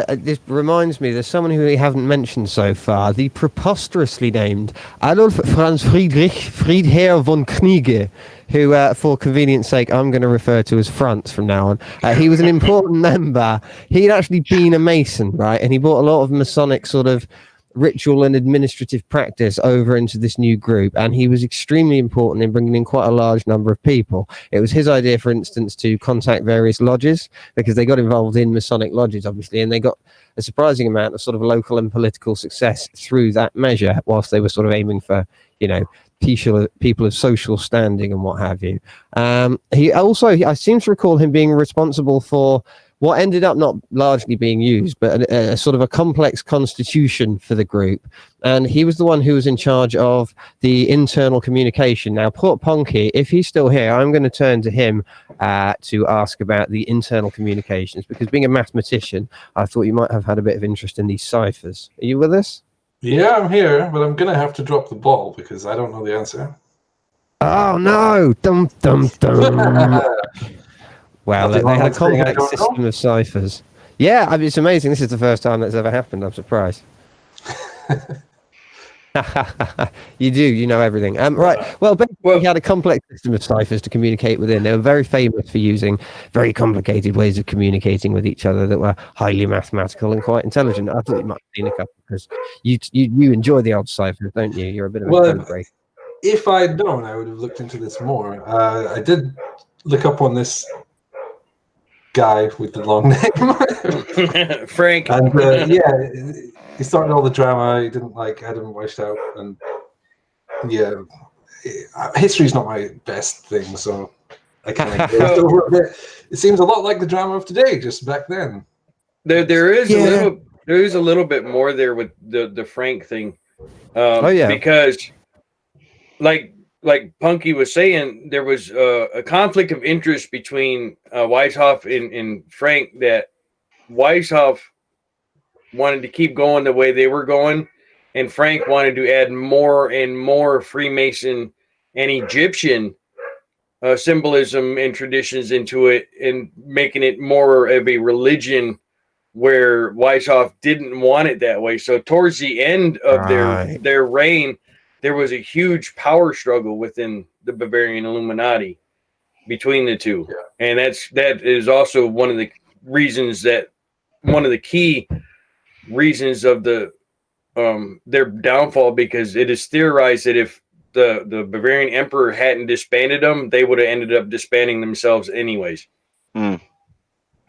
this reminds me, there's someone who we haven't mentioned so far, the preposterously named Adolf Franz Friedherr von Knigge, who, for convenience sake, I'm going to refer to as Franz from now on. He was an important member. He'd actually been a Mason, right? And he brought a lot of Masonic sort of ritual and administrative practice over into this new group, and he was extremely important in bringing in quite a large number of people. It was his idea, for instance, to contact various lodges, because they got involved in Masonic lodges, obviously, and they got a surprising amount of sort of local and political success through that measure, whilst they were sort of aiming for, people of social standing and what have you. He also, I seem to recall him being responsible for what ended up not largely being used, but a sort of a complex constitution for the group. And he was the one who was in charge of the internal communication. Now, poor Ponky, if he's still here, I'm going to turn to him to ask about the internal communications, because being a mathematician, I thought you might have had a bit of interest in these ciphers. Are you with us? Yeah, I'm here, but I'm going to have to drop the ball because I don't know the answer. Oh, no. Dum, dum, dum. Well, they had a complex system of ciphers. Yeah, I mean, it's amazing. This is the first time that's ever happened. I'm surprised. You know everything. Right. Well, basically, he had a complex system of ciphers to communicate within. They were very famous for using very complicated ways of communicating with each other that were highly mathematical and quite intelligent. I thought you might have seen a couple, because you enjoy the old ciphers, don't you? You're a bit of a code breaker. If I had known, I would have looked into this more. I did look up on this guy with the long name, Frank. And he started all the drama. He didn't like Adam Weishaupt, and history's not my best thing, so I kind of glazed over a bit. It seems a lot like the drama of today, just back then. There is a little bit more there with the Frank thing. Because like Punky was saying, there was a conflict of interest between Weishaupt and Frank, that Weishaupt wanted to keep going the way they were going, and Frank wanted to add more and more Freemason and Egyptian symbolism and traditions into it, and making it more of a religion, where Weishaupt didn't want it that way. So towards the end of their reign, there was a huge power struggle within the Bavarian Illuminati between the two. Yeah. And that is also one of the key reasons of the their downfall, because it is theorized that if the Bavarian Emperor hadn't disbanded them, they would have ended up disbanding themselves anyways.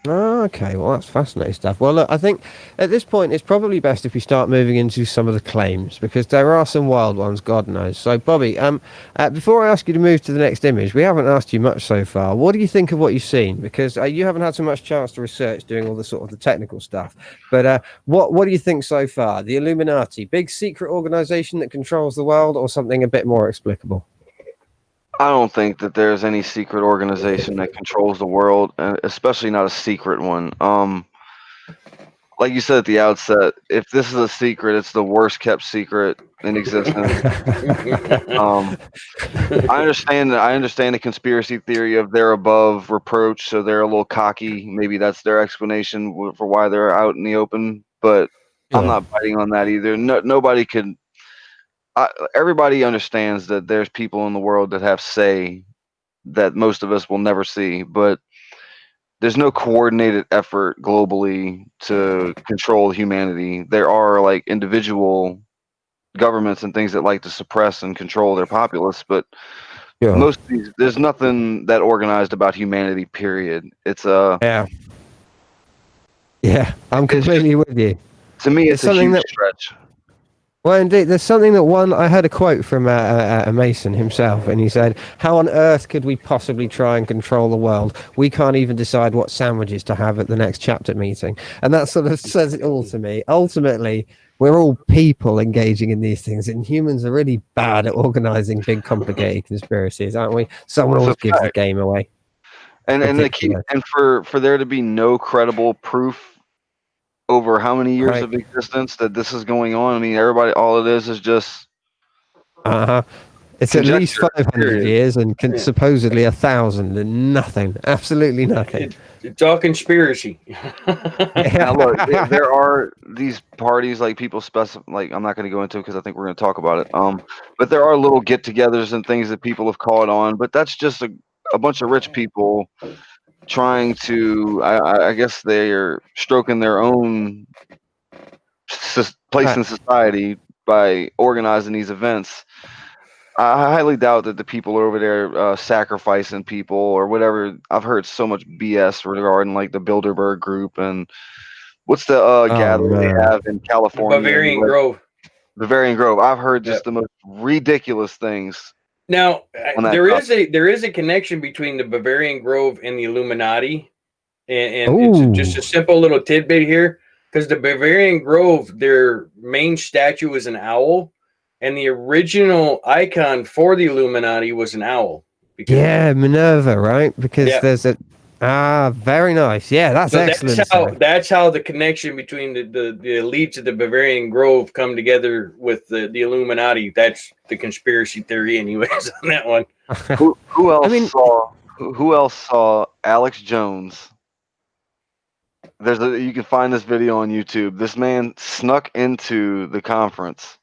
Oh, okay, well, that's fascinating stuff. Well, look, I think at this point it's probably best if we start moving into some of the claims, because there are some wild ones, God knows. So, Bobby, before I ask you to move to the next image, we haven't asked you much so far. What do you think of what you've seen? Because you haven't had so much chance to research doing all the sort of the technical stuff. But what do you think so far? The Illuminati, big secret organization that controls the world, or something a bit more explicable? I don't think that there's any secret organization that controls the world, especially not a secret one. Like you said at the outset, if this is a secret, it's the worst kept secret in existence. I understand the conspiracy theory of they're above reproach, so they're a little cocky. Maybe that's their explanation for why they're out in the open. But I'm not biting on that either. Nobody could. Everybody understands that there's people in the world that have say that most of us will never see, but there's no coordinated effort globally to control humanity. There are like individual governments and things that like to suppress and control their populace, but most of these, there's nothing that organized about humanity, period. It's yeah, I'm completely with you. To me, it's a huge stretch. Well, indeed, there's something that I heard a quote from a Mason himself, and he said, "How on earth could we possibly try and control the world? We can't even decide what sandwiches to have at the next chapter meeting." And that sort of says it all to me. Ultimately, we're all people engaging in these things, and humans are really bad at organizing big, complicated conspiracies, aren't we? Someone always gives the game away. And for there to be no credible proof over how many years of existence that this is going on. I mean, everybody, all it is just it's at least 500 years and supposedly 1,000 and nothing, absolutely nothing. It's all conspiracy. Now look, there are these parties, like people like I'm not going to go into it because I think we're going to talk about it. But there are little get-togethers and things that people have caught on, but that's just a bunch of rich people trying to, I guess they are stroking their own place in society by organizing these events. I highly doubt that the people over there sacrificing people or whatever. I've heard so much BS regarding like the Bilderberg group and what's the gathering they have in California? Bavarian Grove. Bavarian Grove. I've heard just the most ridiculous things. Now, there is a connection between the Bavarian Grove and the Illuminati, and it's just a simple little tidbit here, because the Bavarian Grove, their main statue is an owl, and the original icon for the Illuminati was an owl. Minerva, right? Because there's very nice. Yeah, that's excellent. That's how the connection between the elites of the Bavarian Grove come together with the Illuminati. That's the conspiracy theory, anyways, on that one. Who else saw Alex Jones? You can find this video on YouTube. This man snuck into the conference,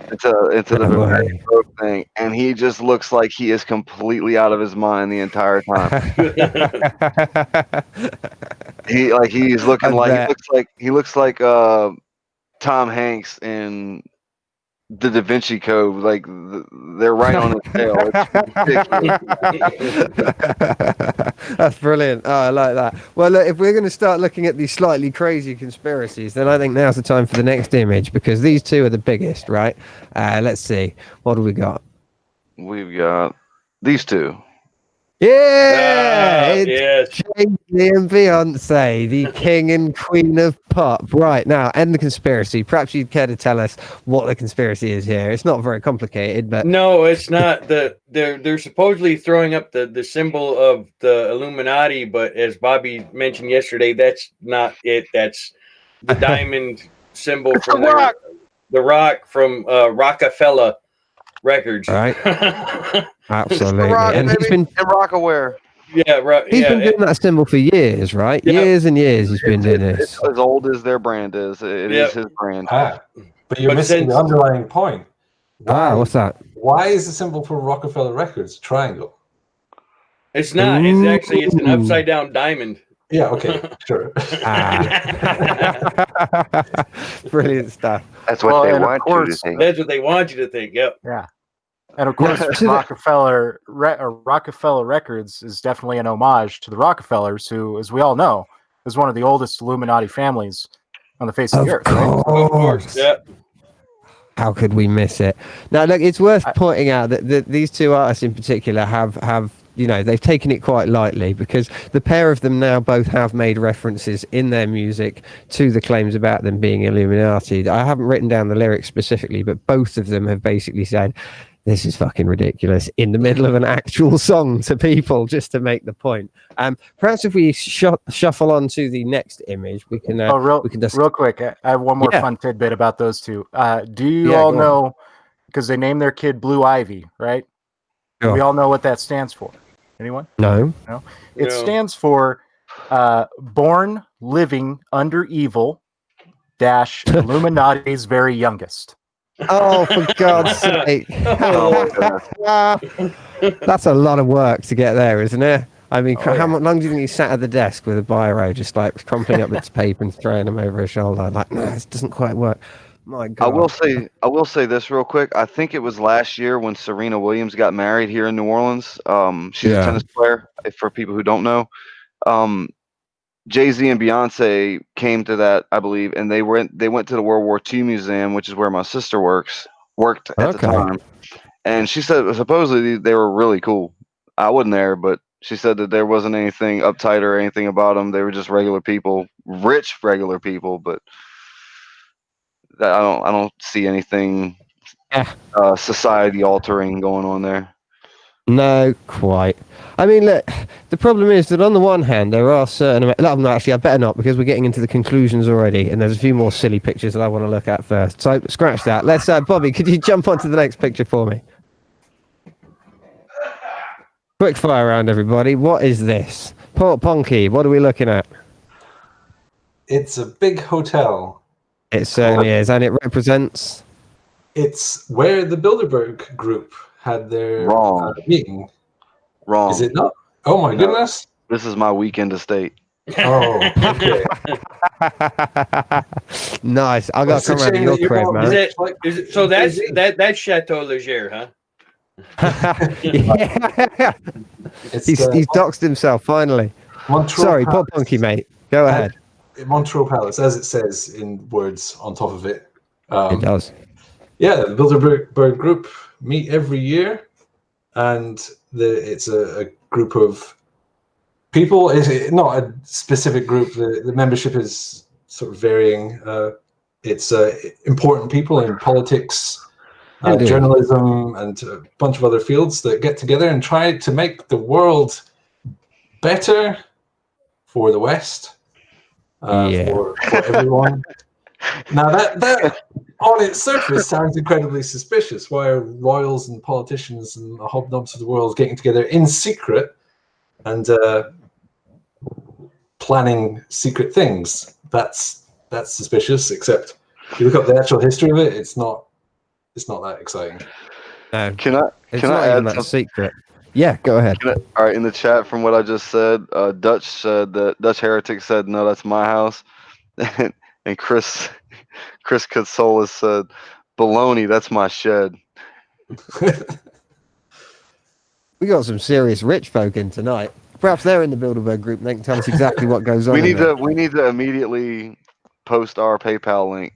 into the Bavarian Grove thing, and he just looks like he is completely out of his mind the entire time. he looks like Tom Hanks in the Da Vinci Code. Like they're right on his tail. It's ridiculous. That's brilliant. Oh, I like that. Well, look, if we're going to start looking at these slightly crazy conspiracies, then I think now's the time for the next image, because these two are the biggest, right? Let's see. What do we got? We've got these two. Yeah, it's Jay-Z and Beyonce, the king and queen of pop. Right, now, end the conspiracy. Perhaps you'd care to tell us what the conspiracy is here. It's not very complicated, but no, it's not. They're supposedly throwing up the symbol of the Illuminati, but as Bobby mentioned yesterday, that's not it. That's the diamond symbol from the rock from Rockefeller Records. Right. Absolutely. Rock, and he's been in Rockaware. Yeah, right. He's been doing that symbol for years, right? Yeah. Years and years he's been doing this. It's as old as their brand is. It is his brand. But you're missing the underlying point. What's that? Why is the symbol for Rockefeller Records a triangle? It's not. It's an upside down diamond. Yeah, okay, sure. Brilliant stuff. That's what Well, they and of want you to course- think. That's what they want you to think. Yep. Yeah. And of course, So the- Rockefeller Records is definitely an homage to the Rockefellers, who, as we all know, is one of the oldest Illuminati families on the face of the Of earth. Right? Of course. Yep. How could we miss it? Now, look, it's worth pointing out that these two artists in particular have they've taken it quite lightly, because the pair of them now both have made references in their music to the claims about them being Illuminati. I haven't written down the lyrics specifically, but both of them have basically said, this is fucking ridiculous, in the middle of an actual song to people, just to make the point. Perhaps if we shuffle on to the next image, we can real quick, I have one more fun tidbit about those two. Do you all know, because they named their kid Blue Ivy, right? Sure. We all know what that stands for. Anyone? No. It stands for Born Living Under Evil - Illuminati's Very Youngest. Oh, for God's sake. That's a lot of work to get there, isn't it? I mean, how long do you think he sat at the desk with a biro, just like crumpling up its paper and throwing them over his shoulder? Like, no, this doesn't quite work. My God. I will say this real quick. I think it was last year when Serena Williams got married here in New Orleans. She's a tennis player, for people who don't know. Jay-Z and Beyonce came to that, I believe, and they went to the World War II Museum, which is where my sister worked at the time. And she said supposedly they were really cool. I wasn't there, but she said that there wasn't anything uptight or anything about them. They were just regular people, rich regular people, but I don't see anything society altering going on there. No, quite. I mean, look, the problem is that on the one hand, there are certain... No, actually, I better not, because we're getting into the conclusions already, and there's a few more silly pictures that I want to look at first. So, scratch that. Let's... Bobby, could you jump onto the next picture for me? Quick fire round, everybody. What is this? Port Ponky, what are we looking at? It's a big hotel. It certainly is, and it represents... It's where the Bilderberg group had their meeting. Wrong. Is it not? Oh my goodness. This is my weekend estate. Oh, okay. Nice. I got to come around your crib, man. Is it, so that's Chateau Leger, huh? Yeah. He's doxed himself finally. Sorry, Pop Punky, mate. Go ahead. Montreux Palace, as it says in words on top of it. It does. Yeah, the Bilderberg group meet every year, and it's a group of people. It's not a specific group. The membership is sort of varying. It's important people in politics, journalism, and a bunch of other fields that get together and try to make the world better for the West, for everyone. Now that on its surface sounds incredibly suspicious. Why are royals and politicians and the hobnobs of the world getting together in secret and planning secret things? That's suspicious. Except if you look up the actual history of it, it's not that exciting. No, Can I add that secret? Yeah, go ahead. All right, in the chat from what I just said, Dutch Heretic said, "No, that's my house," and Chris Katsolis said, "Baloney, that's my shed." We got some serious rich folk in tonight. Perhaps they're in the Bilderberg group and they can tell us exactly what goes on. We need to immediately post our PayPal link.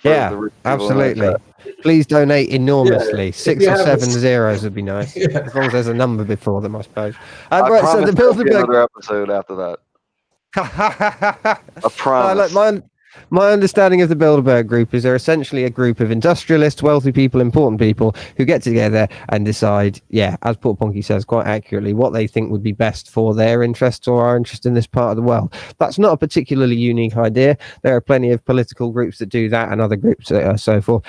Yeah, absolutely. Please donate enormously. 6 or 7 zeros would be nice. As long as there's a number before them, I suppose. Right, so the Bilderberg another episode after that. I promise. My understanding of the Bilderberg group is they're essentially a group of industrialists, wealthy people, important people who get together and decide, as Port Ponky says quite accurately, what they think would be best for their interests or our interest in this part of the world. That's not a particularly unique idea. There are plenty of political groups that do that and other groups that are so forth.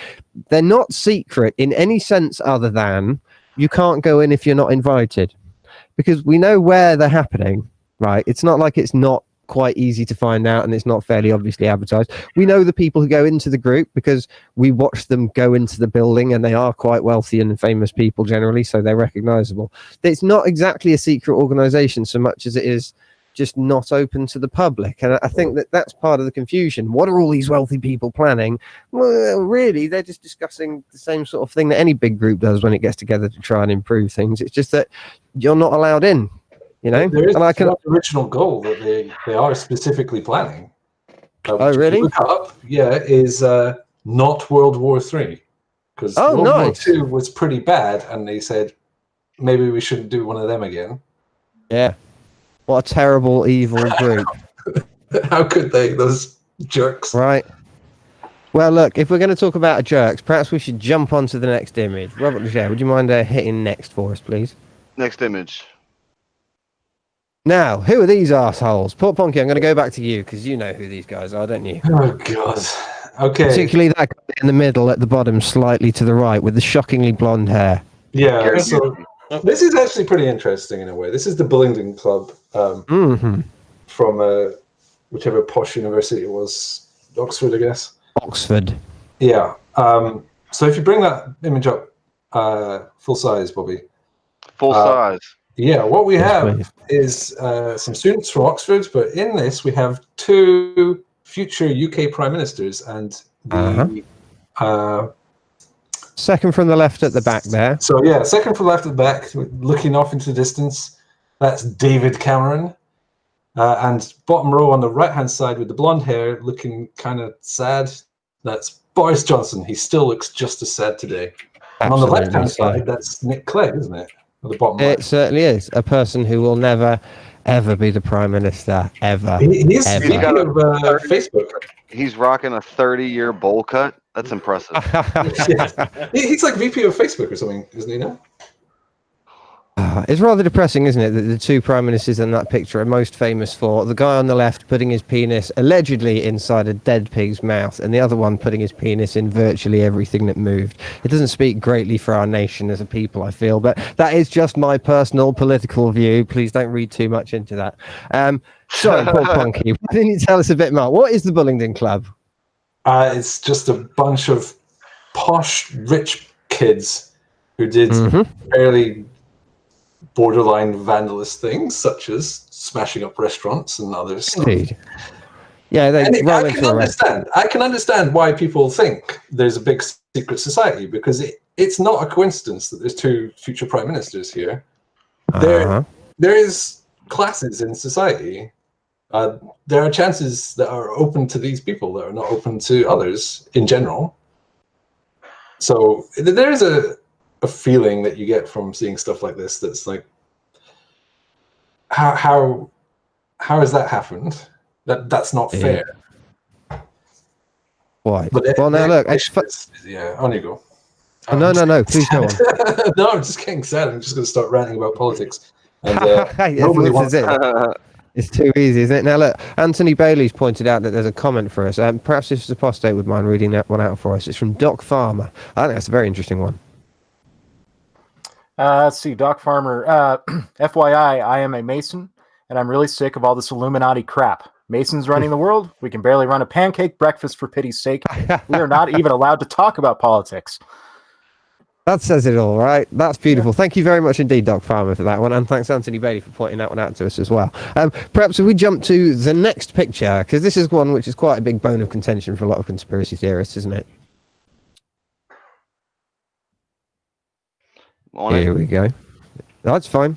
They're not secret in any sense other than you can't go in if you're not invited, because we know where they're happening, right? It's not like it's not quite easy to find out and it's not fairly obviously advertised. We know the people who go into the group because we watch them go into the building, and they are quite wealthy and famous people generally, so they're recognizable. It's not exactly a secret organization so much as it is just not open to the public. And I think that that's part of the confusion. What are all these wealthy people planning? Well, really, they're just discussing the same sort of thing that any big group does when it gets together to try and improve things. It's just that you're not allowed in, you know? There is And I can, one original goal that they are specifically planning. Oh, really? Look up, is not World War III. Because Oh, World nice. War II was pretty bad, and they said, maybe we shouldn't do one of them again. Yeah. What a terrible, evil group. How could they, those jerks? Right. Well, look, if we're going to talk about jerks, perhaps we should jump onto the next image. Robert Leger, would you mind hitting next for us, please? Next image. Now, who are these assholes? Port Ponky, I'm going to go back to you because you know who these guys are, don't you? Oh, God. Okay. Particularly that guy in the middle at the bottom, slightly to the right, with the shockingly blonde hair. Yeah, Gary so this is actually pretty interesting in a way. This is the Bullingdon Club from whichever posh university it was, Oxford, I guess. Oxford. Yeah. So if you bring that image up full size, Bobby. Full size. Yeah, what we have please. is some students from Oxford, but in this we have two future UK prime ministers and the second from the left at the back there. So yeah, second from left at the back, looking off into the distance, that's David Cameron. And bottom row on the right-hand side with the blonde hair, looking kind of sad, that's Boris Johnson. He still looks just as sad today. And on the left-hand side, that's Nick Clegg, isn't it? At the bottom It right. certainly is. A person who will never, ever be the Prime Minister, ever. He's ever. VP of Facebook. He's rocking a 30-year bowl cut. That's impressive. He's like VP of Facebook or something, isn't he now? It's rather depressing, isn't it, that the two prime ministers in that picture are most famous for the guy on the left putting his penis allegedly inside a dead pig's mouth and the other one putting his penis in virtually everything that moved. It doesn't speak greatly for our nation as a people, I feel, but that is just my personal political view. Please don't read too much into that. Sorry, Paul Punky, why didn't you tell us a bit more? What is the Bullingdon Club? It's just a bunch of posh, rich kids who did fairly borderline vandalous things, such as smashing up restaurants and others. Indeed. Yeah, I can understand why people think there's a big secret society, because it's not a coincidence that there's two future prime ministers here. There is classes in society. There are chances that are open to these people that are not open to others in general. So there is a feeling that you get from seeing stuff like this that's like, how has that happened? That's not fair. Why? But well, now look, on you go. No, please go on. No, I'm just getting sad. I'm just going to start ranting about politics. And nobody wants it. It's too easy, isn't it? Now look, Anthony Bailey's pointed out that there's a comment for us. Perhaps if Apostate would mind reading that one out for us. It's from Doc Farmer. I think that's a very interesting one. Let's see, Doc Farmer. FYI, I am a Mason, and I'm really sick of all this Illuminati crap. Masons running the world? We can barely run a pancake breakfast, for pity's sake. We are not even allowed to talk about politics. That says it all, right? That's beautiful. Thank you very much indeed, Doc Farmer, for that one. And thanks, Anthony Bailey, for pointing that one out to us as well. Perhaps if we jump to the next picture, because this is one which is quite a big bone of contention for a lot of conspiracy theorists, isn't it? Here we go. That's fine.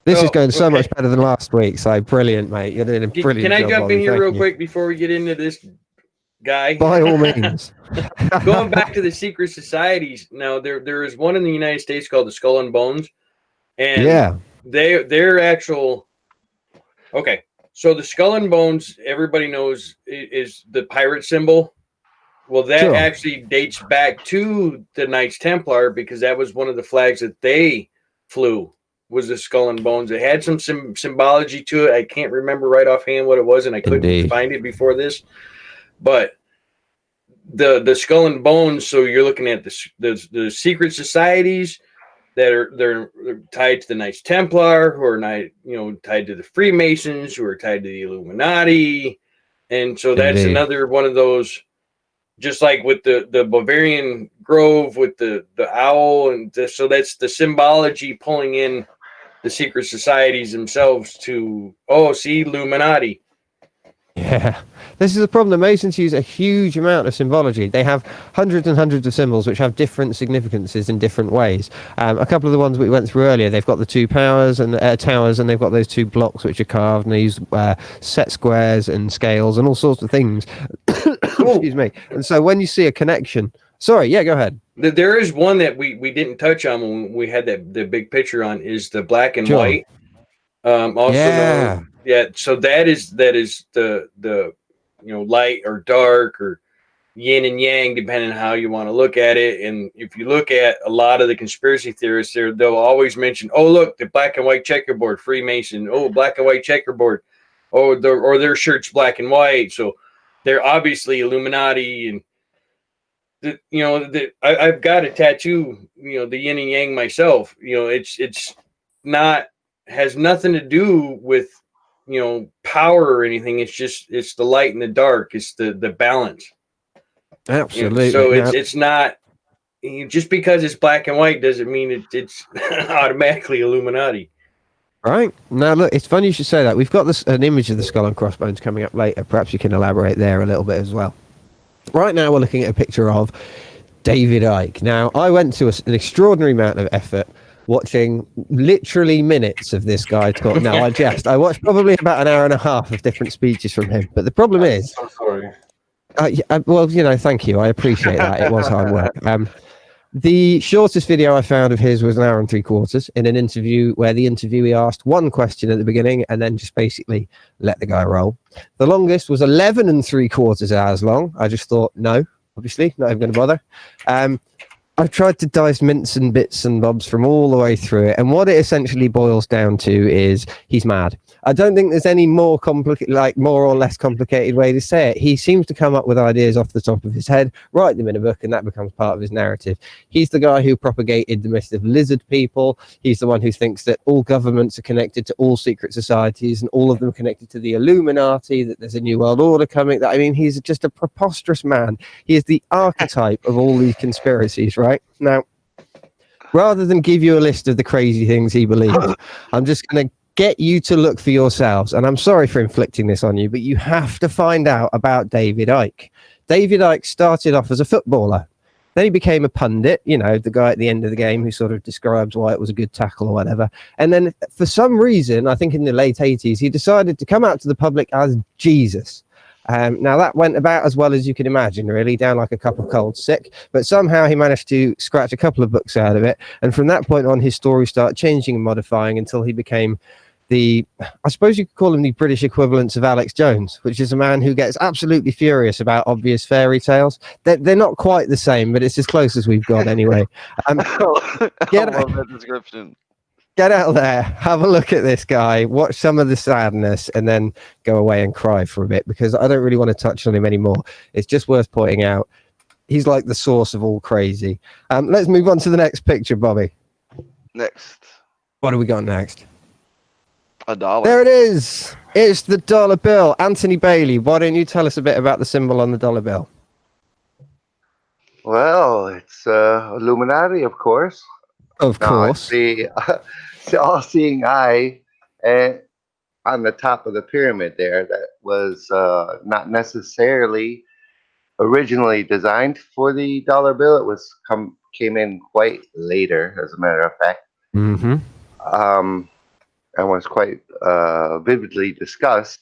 This is going so much better than last week, so brilliant, mate. You're doing a brilliant job. Can I jump in here real quick before we get into this guy? By all means. Going back to the secret societies, now there is one in the United States called the Skull and Bones, and they're actual. Okay, so the Skull and Bones, everybody knows, is the pirate symbol. Well, that actually dates back to the Knights Templar, because that was one of the flags that they flew, was the Skull and Bones. It had some symbology to it. I can't remember right offhand what it was, and I couldn't find it before this. But the Skull and Bones, so you're looking at the secret societies that they're tied to the Knights Templar, who are tied to the Freemasons, who are tied to the Illuminati, and so that's another one of those. Just like with the Bavarian Grove with the owl, and so that's the symbology pulling in the secret societies themselves to, oh, see, Illuminati. Yeah, this is the problem. The Masons use a huge amount of symbology. They have hundreds and hundreds of symbols which have different significances in different ways. A couple of the ones we went through earlier, they've got the two towers, and they've got those two blocks which are carved, and they use set squares and scales and all sorts of things. Excuse me. And so when you see a connection, sorry, yeah, go ahead. There is one that we didn't touch on when we had the big picture on, is the black and white. Also known, so that is the light or dark or yin and yang, depending on how you want to look at it. And if you look at a lot of the conspiracy theorists, they'll always mention, oh, look, the black and white checkerboard, Freemason. Oh, black and white checkerboard. Oh, their shirt's black and white, so they're obviously Illuminati. And I've got a tattoo, the yin and yang myself. It's not, has nothing to do with power or anything. It's the light and the dark. It's the balance. Absolutely. So it's not, just because it's black and white doesn't mean it's automatically Illuminati. Right. Now, look, it's funny you should say that. We've got an image of the skull and crossbones coming up later. Perhaps you can elaborate there a little bit as well. Right now, we're looking at a picture of David Icke. Now, I went to an extraordinary amount of effort watching literally minutes of this guy talk. No, I watched probably about an hour and a half of different speeches from him. But the problem is, I'm sorry. well, thank you. I appreciate that. It was hard work. The shortest video I found of his was an hour and 3/4 in an interview where the interviewee asked one question at the beginning and then just basically let the guy roll. The longest was 11 3/4 hours long. I just thought, no, obviously, not even going to bother. I've tried to dice mints and bits and bobs from all the way through it, and what it essentially boils down to is he's mad. I don't think there's any more more or less complicated way to say it. He seems to come up with ideas off the top of his head, write them in a book, and that becomes part of his narrative. He's the guy who propagated the myth of lizard people. He's the one who thinks that all governments are connected to all secret societies and all of them are connected to the Illuminati, that there's a new world order coming. He's just a preposterous man. He is the archetype of all these conspiracies, right? Now, rather than give you a list of the crazy things he believes, I'm just going to get you to look for yourselves. And I'm sorry for inflicting this on you, but you have to find out about David Icke. David Icke started off as a footballer. Then he became a pundit, the guy at the end of the game who sort of describes why it was a good tackle or whatever. And then for some reason, I think in the late 80s, he decided to come out to the public as Jesus. Now that went about as well as you can imagine, really, down like a cup of cold sick, but somehow he managed to scratch a couple of books out of it, and from that point on his story started changing and modifying until he became I suppose you could call him the British equivalent of Alex Jones, which is a man who gets absolutely furious about obvious fairy tales. They're not quite the same, but it's as close as we've got anyway. I love that description. Get out there, have a look at this guy, watch some of the sadness, and then go away and cry for a bit, because I don't really want to touch on him anymore. It's just worth pointing out. He's like the source of all crazy. Let's move on to the next picture, Bobby. Next. What do we got next? $1. There it is. It's the dollar bill. Anthony Bailey, why don't you tell us a bit about the symbol on the dollar bill? Well, it's Illuminati, of course. Of course. The all-seeing eye on the top of the pyramid there, that was not necessarily originally designed for the dollar bill. It was came in quite later, as a matter of fact. Mm-hmm. And was quite vividly discussed.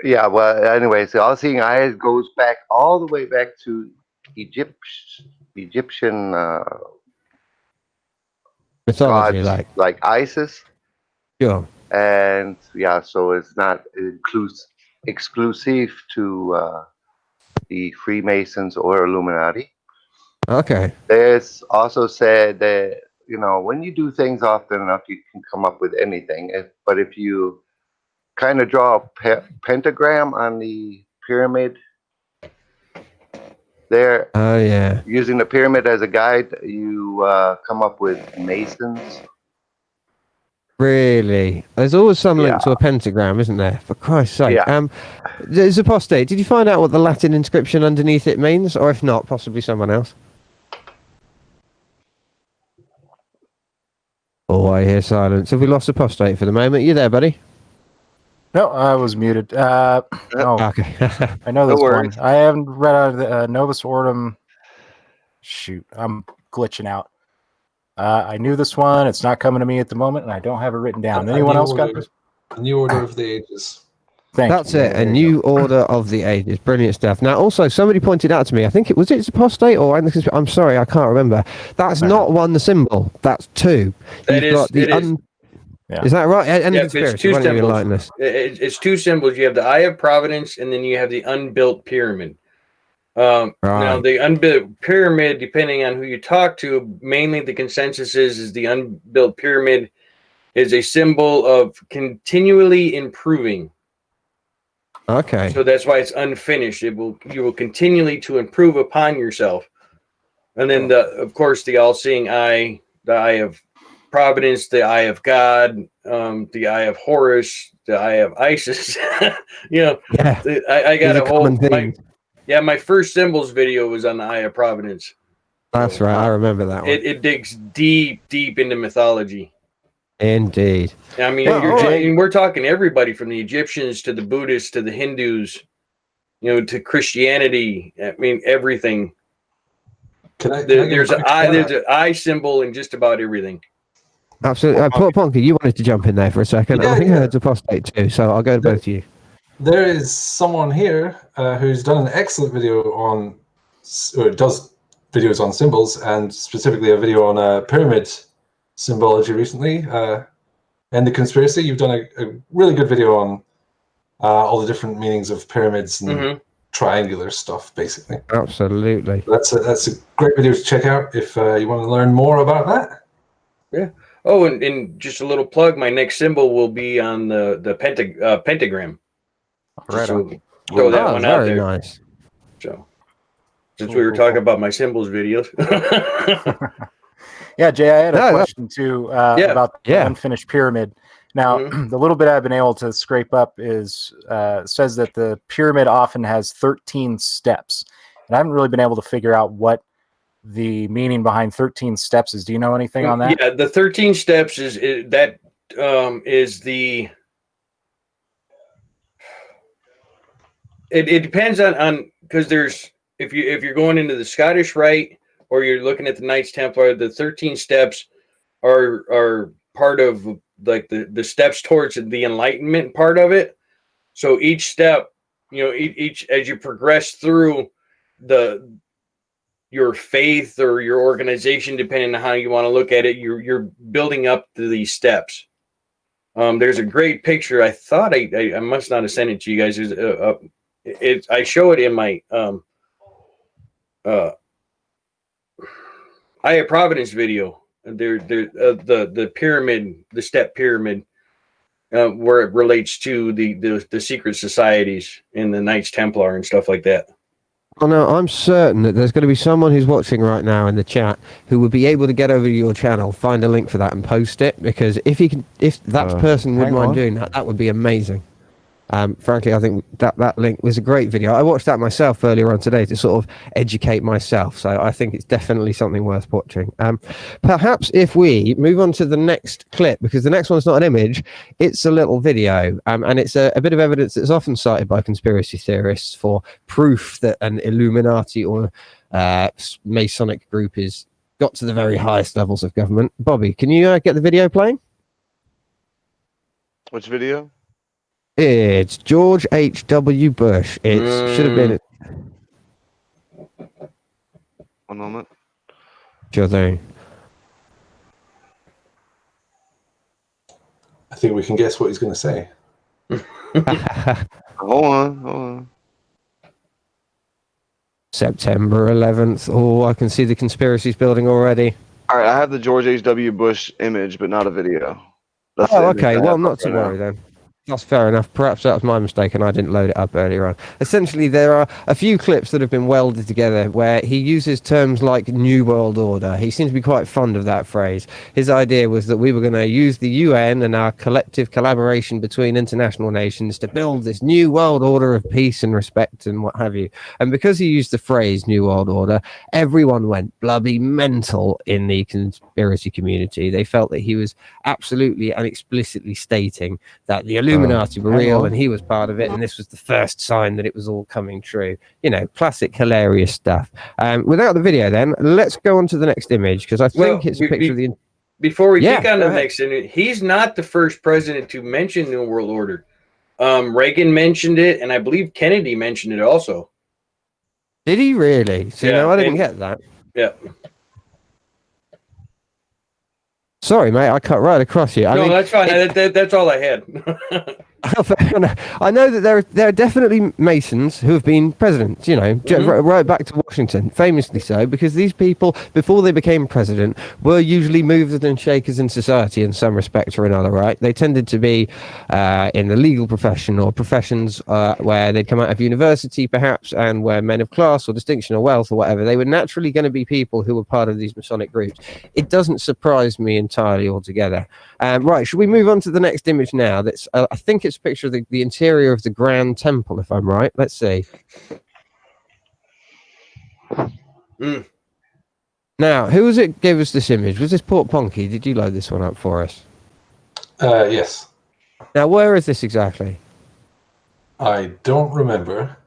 Yeah, well, anyways, the all-seeing eye goes back all the way back to Egyptian mythology, gods, like Isis. Sure. And yeah, so it's not exclusive to the Freemasons or Illuminati. Okay. There's also said that, when you do things often enough, you can come up with anything. But if you kind of draw a pentagram on the pyramid there, oh yeah, using the pyramid as a guide, you come up with Masons. Really? There's always some link to a pentagram, isn't there? For Christ's sake. Yeah. There's apostate. Did you find out what the Latin inscription underneath it means? Or if not, possibly someone else? Oh, I hear silence. Have we lost apostate for the moment? You there, buddy? No, I was muted. Oh, Okay. I know No this worries. one. I haven't read out of the Novus Ordo. Shoot, I'm glitching out. I knew this one. It's not coming to me at the moment, and I don't have it written down. Anyone else got this? A New Order of the Ages. That's you. it. There A you new go. order of the ages. Brilliant stuff. Now, also, somebody pointed out to me, I think it's apostate or I'm sorry, I can't remember. That's not one symbol. That's two. That You've is- got the it is. Yeah. Is that right? And Yeah, the it's conspiracy. two Why don't you symbols. enlighten us? It's two symbols. You have the Eye of Providence, and then you have the unbuilt pyramid. Now, Right. the unbuilt pyramid, depending on who you talk to, mainly the consensus is the unbuilt pyramid is a symbol of continually improving. Okay. So that's why it's unfinished. You will continually to improve upon yourself. And then of course the all-seeing eye, the Eye of Providence, the Eye of God, the Eye of Horus, the Eye of Isis. Yeah. I got These a are whole common themes. my first symbols video was on the Eye of Providence. That's right. I remember that one. It digs deep into mythology. Indeed. I mean, we're talking everybody from the Egyptians to the Buddhists to the Hindus, to Christianity. I mean, everything. There's an eye symbol in just about everything. Absolutely. Ponky, you wanted to jump in there for a second. Yeah, I think yeah. I heard apostate too, so I'll go to both of you. There is someone here who's done an excellent video or does videos on symbols, and specifically a video on pyramid symbology recently. And the conspiracy, you've done a really good video on all the different meanings of pyramids and triangular stuff, basically. Absolutely. That's a great video to check out if you want to learn more about that. Yeah. Oh, and just a little plug. My next symbol will be on the pentagram. Right So on. throw that one out very there. nice. So, since we were talking about my symbols videos. Yeah, Jay, I had a question too about the Yeah. unfinished pyramid. Now, the little bit I've been able to scrape up is says that the pyramid often has 13 steps, and I haven't really been able to figure out what the meaning behind 13 steps is. Do you know anything on that? Yeah, the 13 steps is the. It depends on because there's if you're going into the Scottish Rite or you're looking at the Knights Templar, the 13 steps are part of like the steps towards the Enlightenment part of it. So each step, each as you progress through your faith or your organization, depending on how you want to look at it, you're building up to these steps. There's a great picture. I thought I must not have sent it to you guys. I show it in my Eye of Providence video. The pyramid, the step pyramid, where it relates to the secret societies in the Knights Templar and stuff like that. Oh no, I'm certain that there's going to be someone who's watching right now in the chat who would be able to get over to your channel, find a link for that, and post it. Because if that person would mind doing that, that would be amazing. Frankly, I think that link was a great video. I watched that myself earlier on today to sort of educate myself. So I think it's definitely something worth watching. Perhaps if we move on to the next clip, because the next one's not an image, it's a little video. And it's a bit of evidence that's often cited by conspiracy theorists for proof that an Illuminati or Masonic group is got to the very highest levels of government. Bobby, can you get the video playing? Which video? It's George H.W. Bush. It should have been. One moment. Sure thing. I think we can guess what he's going to say. Hold on. September 11th. Oh, I can see the conspiracies building already. All right, I have the George H.W. Bush image, but not a video. That's the Oh, image okay. I Well, have not up to right now. worry then. That's fair enough. Perhaps that was my mistake and I didn't load it up earlier on. Essentially, there are a few clips that have been welded together where he uses terms like New World Order. He seems to be quite fond of that phrase. His idea was that we were going to use the UN and our collective collaboration between international nations to build this new world order of peace and respect and what have you. And because he used the phrase New World Order, everyone went bloody mental in the conspiracy community. They felt that he was absolutely and explicitly stating that the Illuminati were real and he was part of it, and this was the first sign that it was all coming true. You know, classic hilarious stuff. Without the video then, let's go on to the next image, because I think it's a picture of the... Before we kick on to the next image, he's not the first president to mention New World Order. Reagan mentioned it, and I believe Kennedy mentioned it also. Did he really? So, yeah, I didn't get that. Yeah. Sorry, mate, I cut right across you. No, that's fine. That's all I had. I know that there are definitely Masons who have been presidents, right back to Washington, famously so, because these people, before they became president, were usually movers and shakers in society in some respect or another, right? They tended to be in the legal profession or professions where they'd come out of university, perhaps, and were men of class or distinction or wealth or whatever. They were naturally going to be people who were part of these Masonic groups. It doesn't surprise me entirely altogether. Right, should we move on to the next image now? That's I think it's a picture of the interior of the Grand Temple, if I'm right. Let's see. Now, who was it gave us this image? Was this Port Ponky? Did you load this one up for us? Yes. Now, where is this exactly? I don't remember.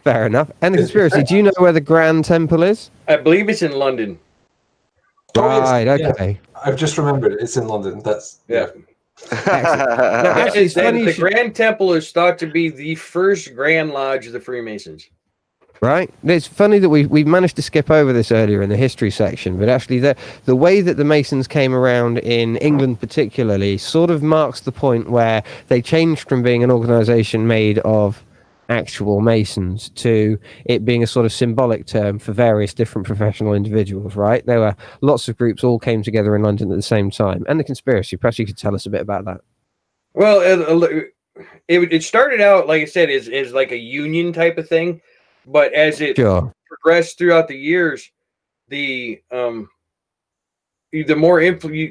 Fair enough. And the conspiracy, do you know where the Grand Temple is? I believe it's in London. Right, okay. Yeah. I've just remembered it. It's in London. That's yeah. Now, actually, it's funny the Grand Temple is thought to be the first Grand Lodge of the Freemasons. Right. It's funny that we managed to skip over this earlier in the history section, but actually the way that the Masons came around in England particularly sort of marks the point where they changed from being an organization made of actual Masons to it being a sort of symbolic term for various different professional individuals, right? There were lots of groups all came together in London at the same time. And the conspiracy, perhaps you could tell us a bit about that. Well, it started out, like I said, is like a union type of thing, but as it progressed throughout the years, the more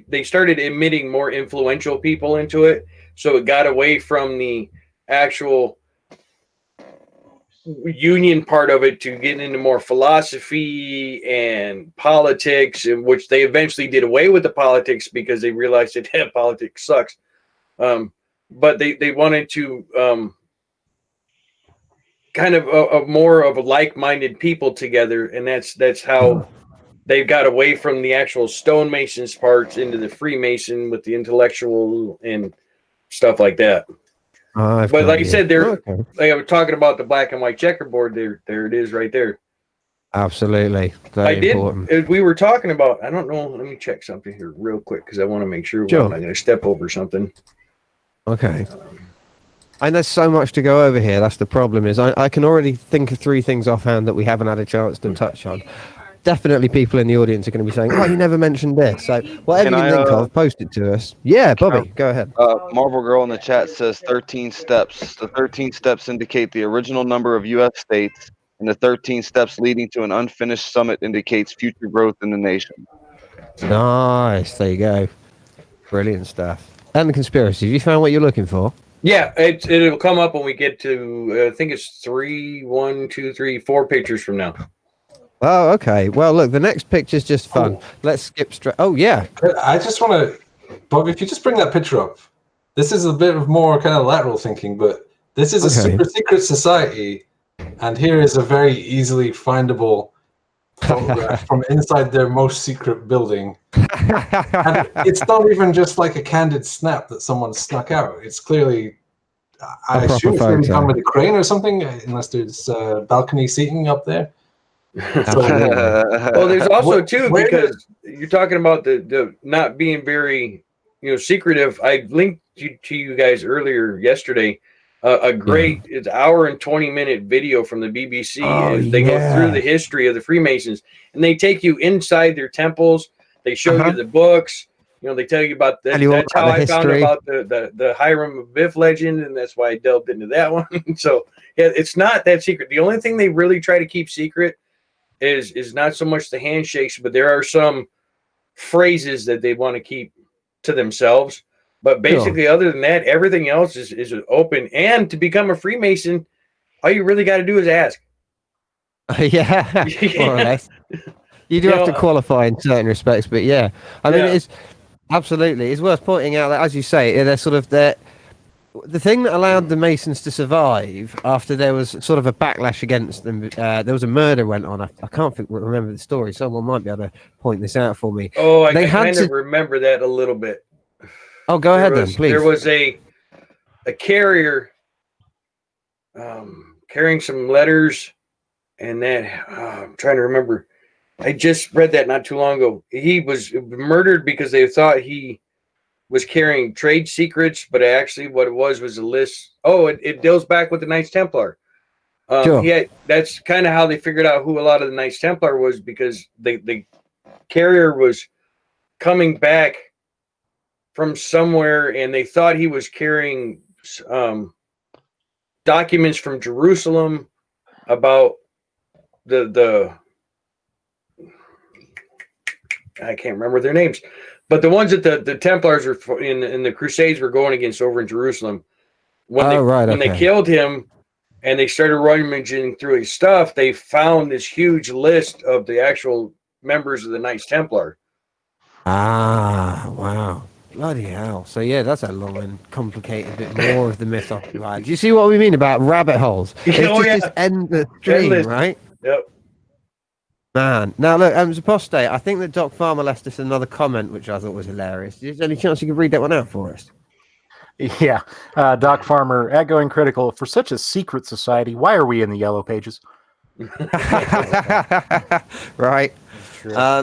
they started admitting more influential people into it, so it got away from the actual union part of it to get into more philosophy and politics, in which they eventually did away with the politics because they realized that politics sucks. But they wanted to kind of a more of a like-minded people together, and that's how they got away from the actual stonemasons parts into the Freemason with the intellectual and stuff like that. But like I said, like I was talking about the black and white checkerboard. There it is, right there. Absolutely, important. We were talking about. I don't know. Let me check something here real quick because I want to make sure I'm not going to step over something. Okay. And there's so much to go over here. That's the problem. Is I can already think of 3 things offhand that we haven't had a chance to touch on. Definitely people in the audience are going to be saying, "Oh, you never mentioned this." So whatever you think of, post it to us. Yeah, Bobby, go ahead. Marble Girl in the chat says 13 steps. The 13 steps indicate the original number of U.S. states, and the 13 steps leading to an unfinished summit indicates future growth in the nation. Nice. There you go. Brilliant stuff. And the conspiracy. Have you found what you're looking for? Yeah, it'll come up when we get to. I think it's 4 pictures from now. Oh, okay. Well, look, the next picture's just fun. Let's skip straight. Oh, yeah. I just want to, Bob, if you just bring that picture up. This is a bit of more kind of lateral thinking, but this is a super secret society, and here is a very easily findable photograph from inside their most secret building. And it's not even just like a candid snap that someone snuck out. It's clearly, I assume it's maybe done with a crane or something, unless there's balcony seating up there. Well, there's also because you're talking about the not being very secretive. I linked to you guys earlier yesterday a great it's hour and 20-minute video from the BBC. They go through the history of the Freemasons, and they take you inside their temples. They show you the books. You know, they tell you about that. Tell you all That's about how the I found history. about the Hiram Abiff legend, and that's why I delved into that one. So yeah, it's not that secret. The only thing they really try to keep secret is not so much the handshakes, but there are some phrases that they want to keep to themselves. But basically, other than that, everything else is open. And to become a Freemason, all you really got to do is ask. Yeah, more or less. You do You have to know, qualify in certain respects, but yeah, I mean, Yeah. it's absolutely. It's worth pointing out that, as you say, they're sort of the thing that allowed the Masons to survive after there was sort of a backlash against them. There was a murder went on. I can't remember the story. Someone might be able to point this out for me. Oh, I They had kind to. of remember that a little bit. Oh, go ahead then, please. There was a carrier carrying some letters, and that I'm trying to remember. I just read that not too long ago. He was murdered because they thought he was carrying trade secrets, but actually what it was a list. Oh, it deals back with the Knights Templar. Sure. That's kind of how they figured out who a lot of the Knights Templar was, because the carrier was coming back from somewhere, and they thought he was carrying documents from Jerusalem about the I can't remember their names, but the ones that the Templars were in the Crusades were going against over in Jerusalem. When they killed him and they started rummaging through his stuff, they found this huge list of the actual members of the Knights Templar. Ah, wow. Bloody hell. So, yeah, that's a long and complicated bit more of the mythos. Right. Do you see what we mean about rabbit holes? It's this endless stream, right? Yep. Man. Now, look, Zaposte, I think that Doc Farmer left us another comment, which I thought was hilarious. Is there any chance you could read that one out for us? Yeah. Doc Farmer, at Going Critical, for such a secret society, why are we in the yellow pages? Right. Now,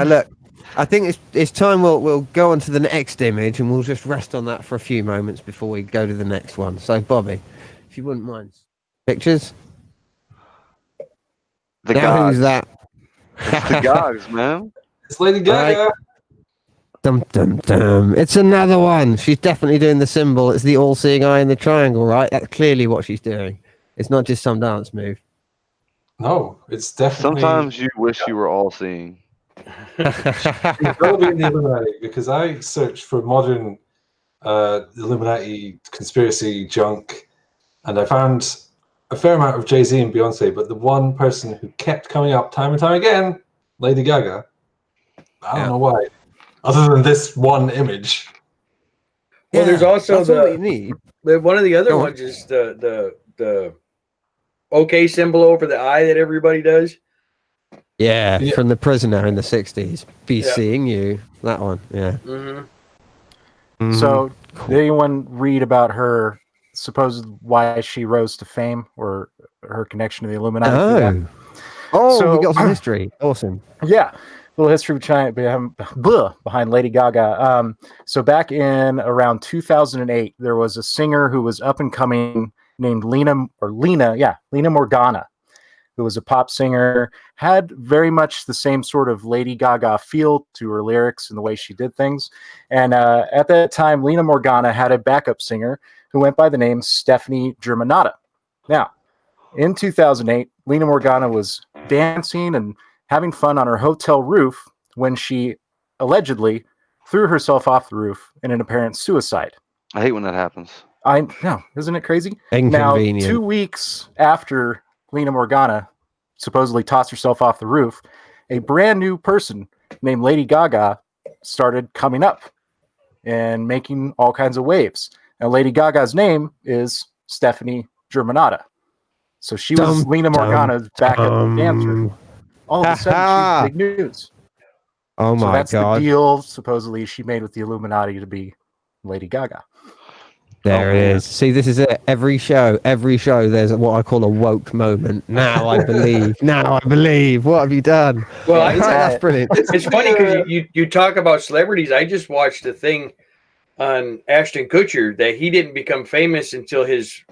look, I think it's time we'll go on to the next image, and we'll just rest on that for a few moments before we go to the next one. So, Bobby, if you wouldn't mind. Pictures? The now gods. Who's that? It's the gods, man. It's Lady Gaga. Right. Dum dum dum. It's another one. She's definitely doing the symbol. It's the all-seeing eye in the triangle, right? That's clearly what she's doing. It's not just some dance move. No, it's definitely. Sometimes you wish you were all seeing. It's got to be in the Illuminati, because I searched for modern Illuminati conspiracy junk, and I found a fair amount of Jay-Z and Beyonce, but the one person who kept coming up time and time again, Lady Gaga. I don't know why, other than this one image. Well, there's also what you need. One of the other ones is the OK symbol over the eye that everybody does. Yeah, from the prisoner in the 60s. Be seeing you. That one, yeah. Mm-hmm. So, did anyone read about her supposed why she rose to fame, or her connection to the Illuminati? So we got some history. Awesome. Yeah, a little history behind Lady Gaga. So back in around 2008, there was a singer who was up and coming named Lena Morgana, who was a pop singer, had very much the same sort of Lady Gaga feel to her lyrics and the way she did things. And at that time, Lena Morgana had a backup singer who went by the name Stephanie Germanotta. Now, in 2008, Lena Morgana was dancing and having fun on her hotel roof when she allegedly threw herself off the roof in an apparent suicide. I hate when that happens. I know, isn't it crazy? Inconvenient. Now, 2 weeks after Lena Morgana supposedly tossed herself off the roof, a brand new person named Lady Gaga started coming up and making all kinds of waves. Now, Lady Gaga's name is Stephanie Germanotta. So she was Lena Morgana's backup dancer. All of a sudden, she's big news. Oh my God. So that's the deal, supposedly, she made with the Illuminati to be Lady Gaga. There it is. See, this is it. Every show, there's what I call a woke moment. Now I believe. What have you done? Well, that's brilliant. It's funny because you talk about celebrities. I just watched a thing on Ashton Kutcher that he didn't become famous until his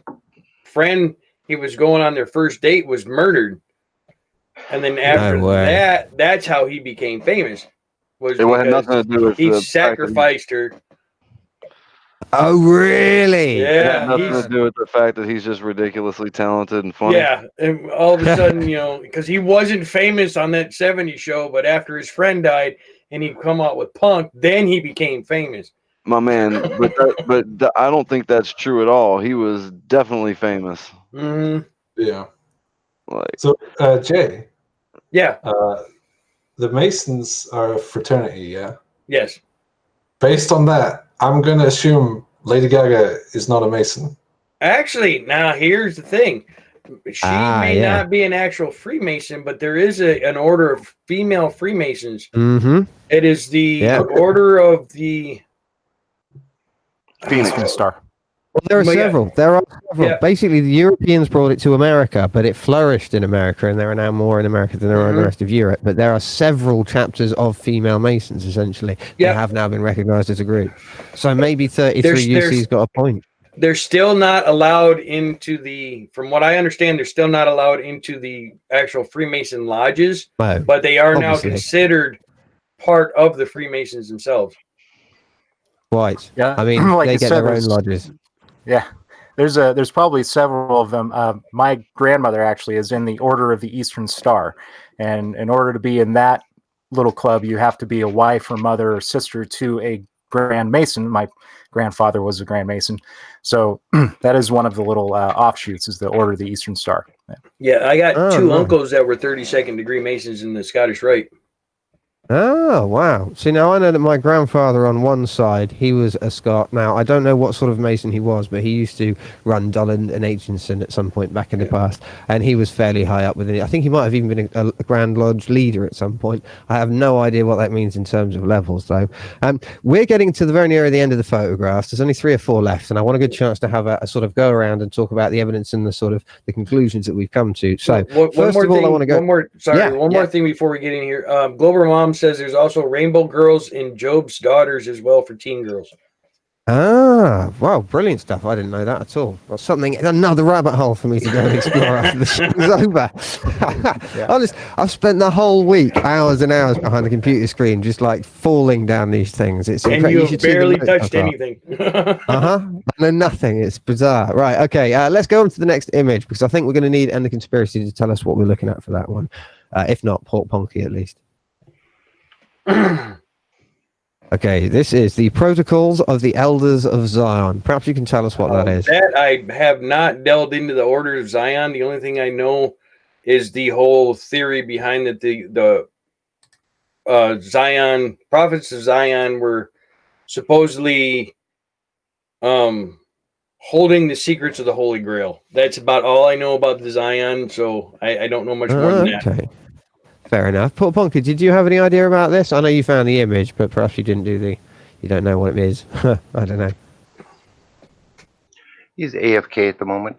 friend he was going on their first date was murdered. And then after that's how he became famous. was It had because nothing to do with he the fact that sacrificed her. Oh, really? it had Yeah, nothing to he's do with the fact that he's just ridiculously talented and funny. yeah, and all of a sudden, because he wasn't famous on that '70s show, but after his friend died and he come out with Punk, then he became famous. My man, I don't think that's true at all. He was definitely famous. Hmm. Yeah. Like, So, Jay, Yeah. the Masons are a fraternity, yeah? Yes. Based on that, I'm going to assume Lady Gaga is not a Mason. Actually, now here's the thing. She may yeah. not be an actual Freemason, but there is an order of female Freemasons. Mm-hmm. It is the Yeah. order of the Phoenix. Eastern Star. Well, there are Well, yeah. several. There are several. Yeah. Basically, the Europeans brought it to America, but it flourished in America, and there are now more in America than there are in the rest of Europe. But there are several chapters of female Masons, essentially. Yeah. They have now been recognized as a group. So maybe 33 UC's got a point. They're still not allowed into the, from what I understand, they're still not allowed into the actual Freemason lodges, No, but they are now obviously. considered part of the Freemasons themselves. Quite. Yeah, I mean, like they you get said, their own there's- lodges. Yeah, there's probably several of them. My grandmother actually is in the Order of the Eastern Star, and in order to be in that little club, you have to be a wife or mother or sister to a Grand Mason. My grandfather was a Grand Mason, so that is one of the little offshoots. Is the Order of the Eastern Star. Yeah, I got two nice. uncles that were 32nd degree Masons in the Scottish Rite. Oh, wow. See, now I know that my grandfather on one side, he was a Scot. Now, I don't know what sort of Mason he was, but he used to run Dulland and Aitchison at some point back in the past, and he was fairly high up within it. I think he might have even been a Grand Lodge leader at some point. I have no idea what that means in terms of levels, though. We're getting to the very near the end of the photographs. There's only 3 or 4 left, and I want a good chance to have a sort of go around and talk about the evidence and the sort of the conclusions that we've come to. So, first of all, I want to go... One more thing before we get in here. Global Mom says there's also Rainbow Girls and Job's Daughters as well for teen girls. Ah, wow, brilliant stuff. I didn't know that at all. Well, another rabbit hole for me to go and explore after the show's over. I've spent the whole week, hours and hours behind the computer screen, just like falling down these things. It's And incredible. you have barely touched anything. No, nothing. It's bizarre. Right. Okay. Let's go on to the next image because I think we're going to need End of Conspiracy to tell us what we're looking at for that one. If not, Port Ponky at least. Okay, this is the Protocols of the Elders of Zion. Perhaps you can tell us what that is. That I have not delved into the Order of Zion. The only thing I know is the whole theory behind that the Zion prophets of Zion were supposedly holding the secrets of the Holy Grail. That's about all I know about the Zion, so I don't know much more than that. Okay. Fair enough. Port Ponky, did you have any idea about this? I know you found the image, but perhaps you didn't you don't know what it is. I don't know. He's AFK at the moment.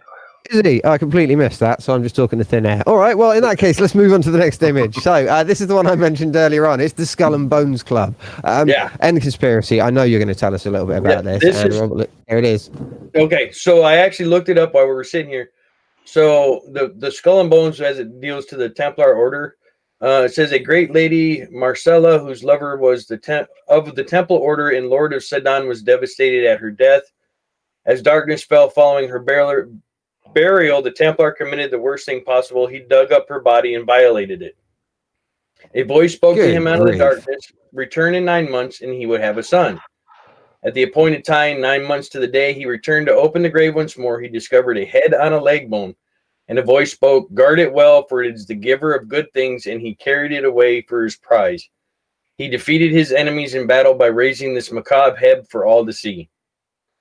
Is he? I completely missed that, so I'm just talking to thin air. All right, well, in that case, let's move on to the next image. So, this is the one I mentioned earlier on. It's the Skull and Bones Club. End Conspiracy. I know you're going to tell us a little bit about this. Here it is. Okay, so I actually looked it up while we were sitting here. So, the Skull and Bones, as it deals to the Templar Order, it says a great lady, Marcella, whose lover was of the Temple Order and Lord of Sidon, was devastated at her death. As darkness fell following her burial, the Templar committed the worst thing possible. He dug up her body and violated it. A voice spoke to him out of the darkness, return in 9 months, and he would have a son. At the appointed time, 9 months to the day, he returned to open the grave once more. He discovered a head on a leg bone. And a voice spoke, guard it well, for it is the giver of good things, and he carried it away for his prize. He defeated his enemies in battle by raising this macabre head for all to see.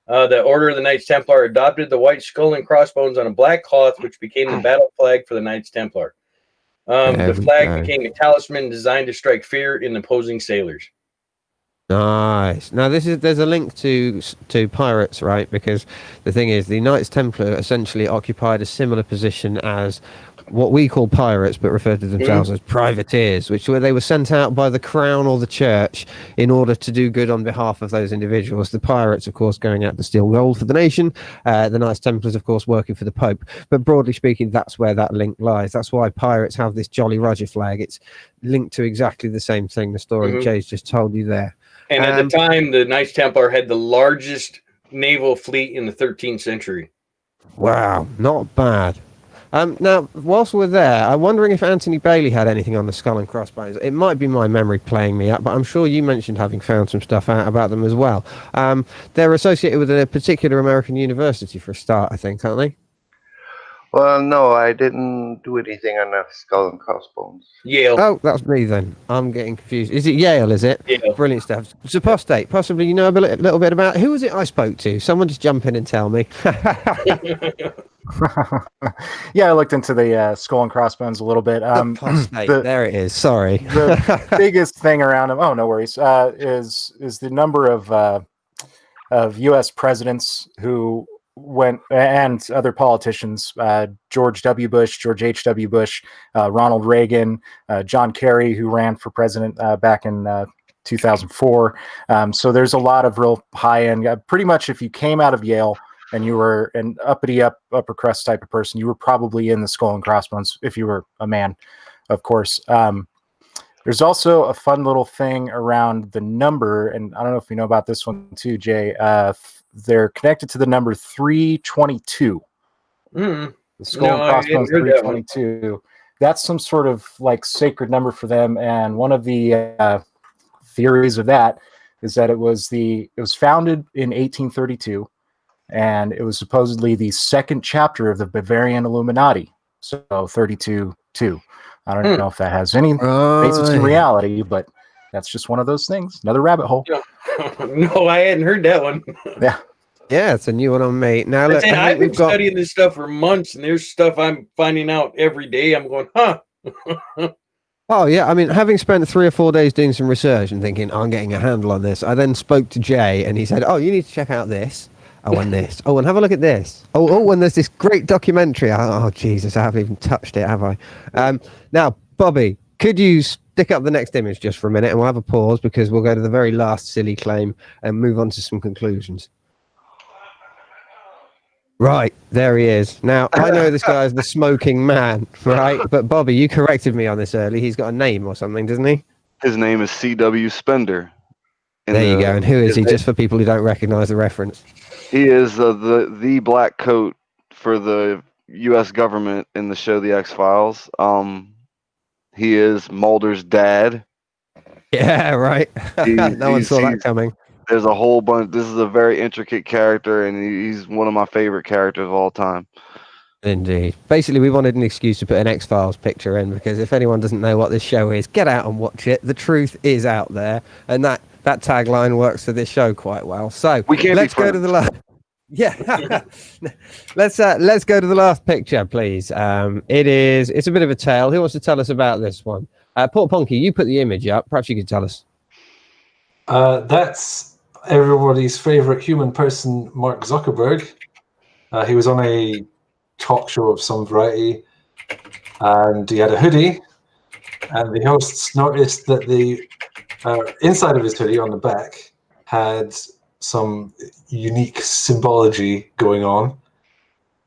The Order of the Knights Templar adopted the white skull and crossbones on a black cloth, which became the battle flag for the Knights Templar. The flag became a talisman designed to strike fear in opposing sailors. Nice. Now there's a link to pirates, right? Because the thing is, the Knights Templar essentially occupied a similar position as what we call pirates, but referred to themselves as privateers, which were they were sent out by the crown or the church in order to do good on behalf of those individuals. The pirates, of course, going out to steal gold for the nation. The Knights Templars, of course, working for the Pope. But broadly speaking, that's where that link lies. That's why pirates have this Jolly Roger flag. It's linked to exactly the same thing. The story Jay's just told you there. And at the time, the Knights Templar had the largest naval fleet in the 13th century. Wow, not bad. Now, whilst we're there, I'm wondering if Anthony Bailey had anything on the skull and crossbones. It might be my memory playing me up, but I'm sure you mentioned having found some stuff out about them as well. They're associated with a particular American university for a start, I think, aren't they? Well, no, I didn't do anything on the skull and crossbones. Yale. Oh, that's me then. I'm getting confused. Is it Yale, is it? Yale. Brilliant stuff. It's apostate. Possibly you know a little bit about... Who was it I spoke to? Someone just jump in and tell me. Yeah, I looked into the skull and crossbones a little bit. There it is. Sorry. The biggest thing around them, oh, no worries, is the number of U.S. presidents who went, and other politicians, George W. Bush, George H.W. Bush, Ronald Reagan, John Kerry, who ran for president back in 2004. So there's a lot of real high-end, pretty much if you came out of Yale and you were an uppity upper crust type of person, you were probably in the skull and crossbones if you were a man, of course. There's also a fun little thing around the number, and I don't know if you know about this one too, Jay. They're connected to the number 322. The skull and crossbones 322. That's some sort of like sacred number for them, and one of the theories of that is that it was founded in 1832. And it was supposedly the second chapter of the Bavarian Illuminati. So 32-2. I don't know if that has any basis in reality, but that's just one of those things. Another rabbit hole. No, I hadn't heard that one. Yeah, it's a new one on me. Now, look, I've been studying this stuff for months, and there's stuff I'm finding out every day. I'm going, huh? Oh, yeah. I mean, having spent 3 or 4 days doing some research and thinking, I'm getting a handle on this, I then spoke to Jay, and he said, oh, you need to check out this. Oh, and this. Oh, and have a look at this. Oh, and there's this great documentary. Oh, Jesus, I haven't even touched it, have I? Now, Bobby, could you stick up the next image just for a minute, and we'll have a pause because we'll go to the very last silly claim and move on to some conclusions. Right, there he is. Now, I know this guy is the smoking man, right? But Bobby, you corrected me on this early. He's got a name or something, doesn't he? His name is C.W. Spender. There you go. And who is he, just for people who don't recognize the reference? He is the black coat for the U.S. government in the show The X-Files. He is Mulder's dad. Yeah, right. No one saw that coming. There's a whole bunch. This is a very intricate character, and he's one of my favorite characters of all time. Indeed. Basically, we wanted an excuse to put an X-Files picture in, because if anyone doesn't know what this show is, get out and watch it. The truth is out there, and that tagline works for this show quite well. So let's go to the last. Yeah, let's go to the last picture, please. It's a bit of a tale. Who wants to tell us about this one? Paul Ponky, you put the image up. Perhaps you could tell us. That's everybody's favorite human person, Mark Zuckerberg. He was on a talk show of some variety, and he had a hoodie, and the hosts noticed that the inside of his hoodie on the back had some unique symbology going on.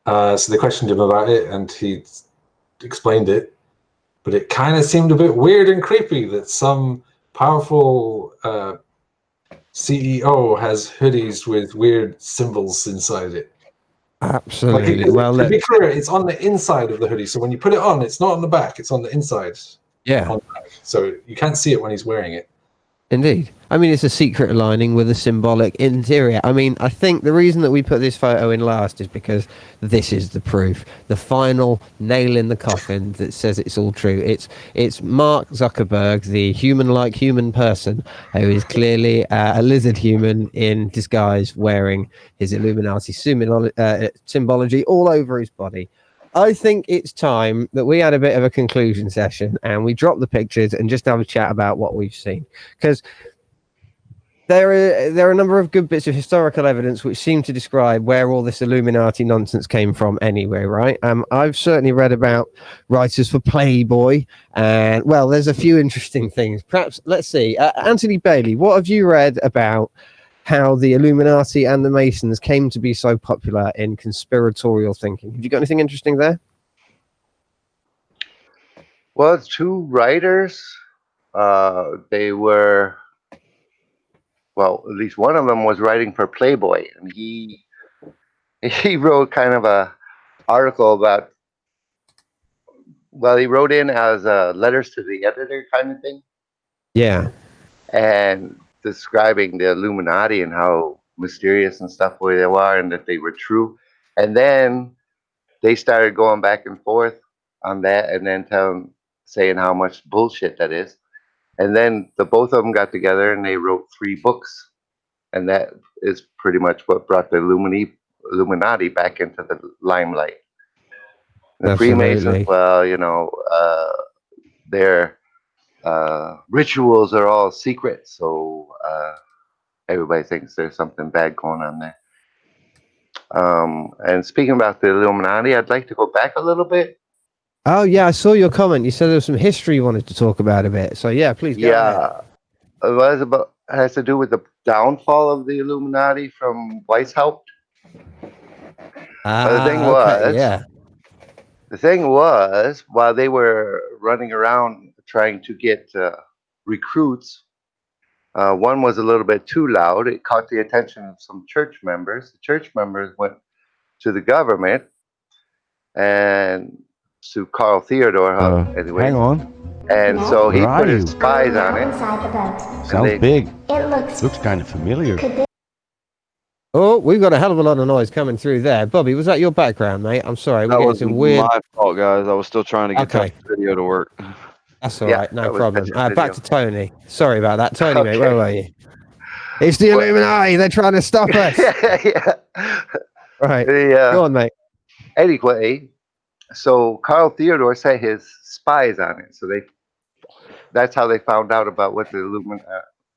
So they questioned him about it, and he explained it, but it kind of seemed a bit weird and creepy that some powerful CEO has hoodies with weird symbols inside it. Absolutely. To be clear, it's on the inside of the hoodie. So when you put it on, it's not on the back, it's on the inside. Yeah. So you can't see it when he's wearing it. Indeed. I mean, it's a secret lining with a symbolic interior. I mean, I think the reason that we put this photo in last is because this is the proof, the final nail in the coffin that says it's all true. It's Mark Zuckerberg, the human-like human person, who is clearly a lizard human in disguise, wearing his Illuminati symbology all over his body. I think it's time that we had a bit of a conclusion session and we drop the pictures and just have a chat about what we've seen. Because there are a number of good bits of historical evidence which seem to describe where all this Illuminati nonsense came from anyway, right? I've certainly read about writers for Playboy, and well, there's a few interesting things. Perhaps, let's see, Anthony Bailey, what have you read about how the Illuminati and the Masons came to be so popular in conspiratorial thinking? Have you got anything interesting there? Well, it's two writers. They were, well, at least one of them was writing for Playboy, and he wrote kind of a article about. Well, he wrote in as letters to the editor kind of thing, Yeah. and describing the Illuminati and how mysterious and stuff where they were, and that they were true. And then they started going back and forth on that, and then saying how much bullshit that is. And then the both of them got together and they wrote 3 books, and that is pretty much what brought the Illuminati back into the limelight. The Freemasons, well, their rituals are all secret, so everybody thinks there's something bad going on there. And speaking about the Illuminati, I'd like to go back a little bit. Oh yeah, I saw your comment. You said there was some history you wanted to talk about a bit. So yeah, please go ahead. It has to do with the downfall of the Illuminati from Weishaupt. The thing was, while they were running around trying to get recruits, one was a little bit too loud. It caught the attention of some church members. The church members went to the government and to Carl Theodore. Anyway, hang on. And so he Where put are his you? spies on it. Inside the boat. Sounds big. It Looks kind of familiar. Oh, we've got a hell of a lot of noise coming through there. Bobby, was that your background, mate? I'm sorry. We're That getting was some weird. my fault, guys. I was still trying to get Okay. that video to work. That's all Yeah, right. No that was problem. such a Back video. to Tony. Sorry about that. Tony, mate, Okay. where were you? It's the Illuminati. They're trying to stop us. Yeah. Right. Go on, mate. Anyway, so Carl Theodore set his spies on it. So that's how they found out about what the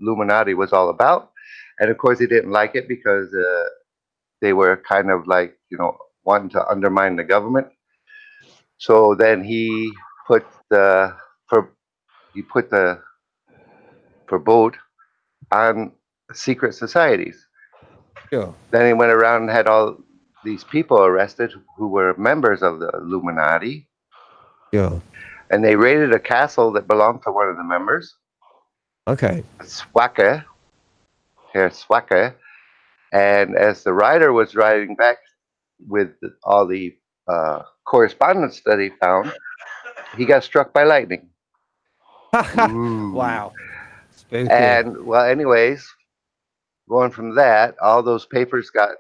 Illuminati was all about. And of course, he didn't like it because they were kind of like, wanting to undermine the government. So then he put the forbode on secret societies. Sure. Then he went around and had all these people arrested who were members of the Illuminati. Sure. And they raided a castle that belonged to one of the members. Okay. Herr Swacke. And as the writer was writing back with all the correspondence that he found, he got struck by lightning. Wow. Spooky. And, well, anyways, going from that, all those papers got